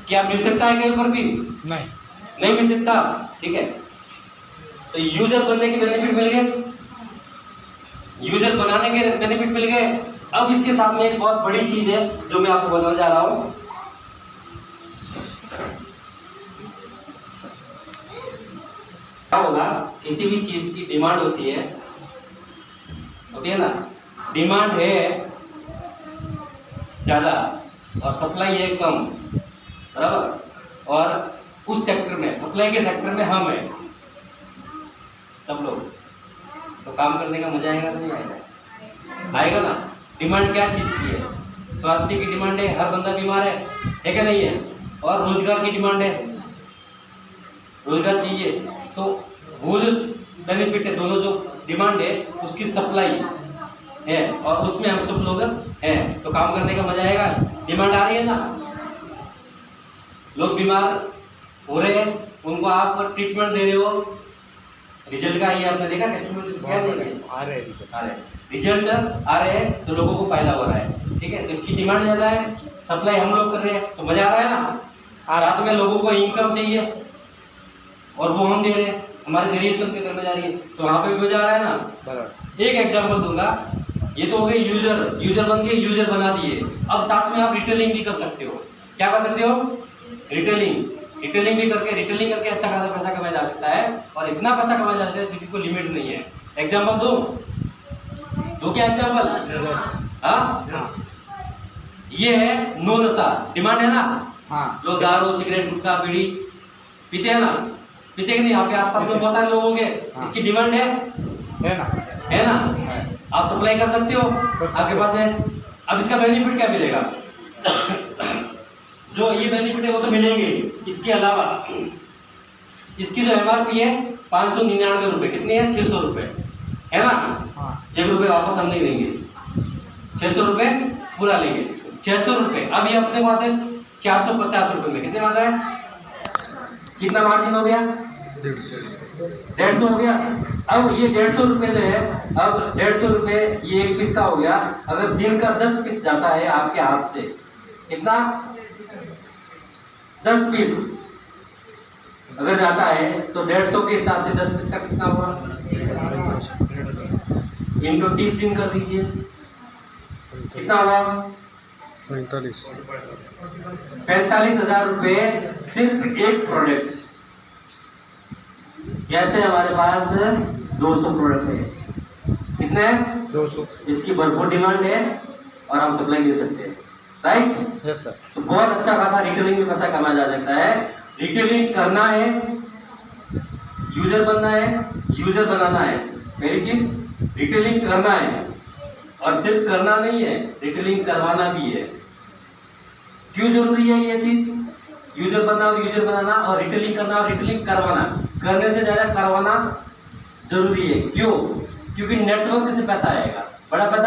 क्या मिल सकता है कहीं पर भी? नहीं मिल सकता। ठीक है, तो यूजर बनने के बेनिफिट मिल गए, यूजर बनाने के बेनिफिट मिल गए। अब इसके साथ में एक बहुत बड़ी चीज है जो मैं आपको बताने जा रहा हूं। क्या होगा, किसी भी चीज की डिमांड होती है ना, डिमांड है ज्यादा और सप्लाई है कम, बराबर। और उस सेक्टर में, सप्लाई के सेक्टर में हम है सब लोग, तो काम करने का मजा आएगा नहीं आएगा? आएगा ना। डिमांड क्या चीज की है? स्वास्थ्य की डिमांड है, हर बंदा बीमार है कि नहीं है? और रोजगार की डिमांड है, रोजगार चाहिए। तो वो जो बेनिफिट है, दोनों जो डिमांड है उसकी सप्लाई है और उसमें हम सब लोग हैं, तो काम करने का मजा आएगा। डिमांड आ रही है ना, लोग बीमार हो रहे हैं, उनको आप ट्रीटमेंट दे रहे हो, रिजल्ट का ये आपने देखा, कस्टमर क्या नहीं आ रहे रिजल्ट आ रहे हैं, तो लोगों को फायदा हो रहा है, ठीक है। तो इसकी डिमांड ज्यादा है, सप्लाई हम लोग कर रहे हैं, तो मजा आ रहा है ना। साथ में लोगों को इनकम चाहिए और वो हम दे रहे हैं, हमारे जरिए से उनके घर में जा रही है, तो वहाँ पे भी मजा आ रहा है ना। बराबर। एक एग्जांपल दूंगा, ये तो हो गई यूजर बन के यूजर बना दिए। अब साथ में आप रिटेलिंग भी कर सकते हो। क्या कर सकते हो? रिटेलिंग भी करके अच्छा खासा पैसा कमाया जा सकता है, और इतना पैसा कमाया जा सकता है जिसकी कोई लिमिट नहीं है। एग्जांपल दो क्या एग्जांपल? हाँ, ये है नो नशा, डिमांड है ना। हाँ, लोग दारू, सिगरेट, गुटखा, बीड़ी पीते हैं ना, पीते कि नहीं? आपके आसपास में बहुत सारे लोग होंगे, इसकी डिमांड है ना, है ना। आप सप्लाई कर सकते हो, आपके पास है। अब इसका बेनिफिट क्या मिलेगा? जो ये बेनिफिट है वो तो मिलेंगे, इसके अलावा इसकी जो MRP है 599 रुपये, कितनी है? 600 रुपये, है ना। हाँ, 1 रुपये वापस हम नहीं देंगे, 600 रुपये पूरा लेंगे। 600 रुपये, अब ये अपने को आता है 450 रुपये में, कितने में आता है? कितना मार्जिन हो गया? 150 हो गया। अब ये 150 रुपये जो है, अब 150 रुपये ये एक पीस का हो गया। अगर दिन का 10 पीस जाता है आपके हाथ से, कितना? 10 पीस अगर जाता है तो 150 के हिसाब से 10 पीस का कितना हुआ? इनको 30 दिन कर दीजिए, कितना हुआ? 45,000 रुपये सिर्फ एक प्रोडक्ट। जैसे हमारे पास 200 प्रोडक्ट है, कितने? 200। इसकी भरपूर डिमांड है और हम सप्लाई दे सकते हैं, राइट। Yes sir. तो बहुत अच्छा खासा रिटेलिंग में पैसा कमाया जा सकता है। रिटेलिंग करना है, यूजर बनना है, यूजर बनाना है। पहली चीज रिटेलिंग करना है, और सिर्फ करना नहीं है, रिटेलिंग करवाना भी है। क्यों जरूरी है ये चीज? यूजर बनना और यूजर बनाना, और रिटेलिंग करना और रिटेलिंग करवाना, करने से ज्यादा करवाना जरूरी है। क्यों? क्योंकि नेटवर्क से पैसा आएगा, बड़ा पैसा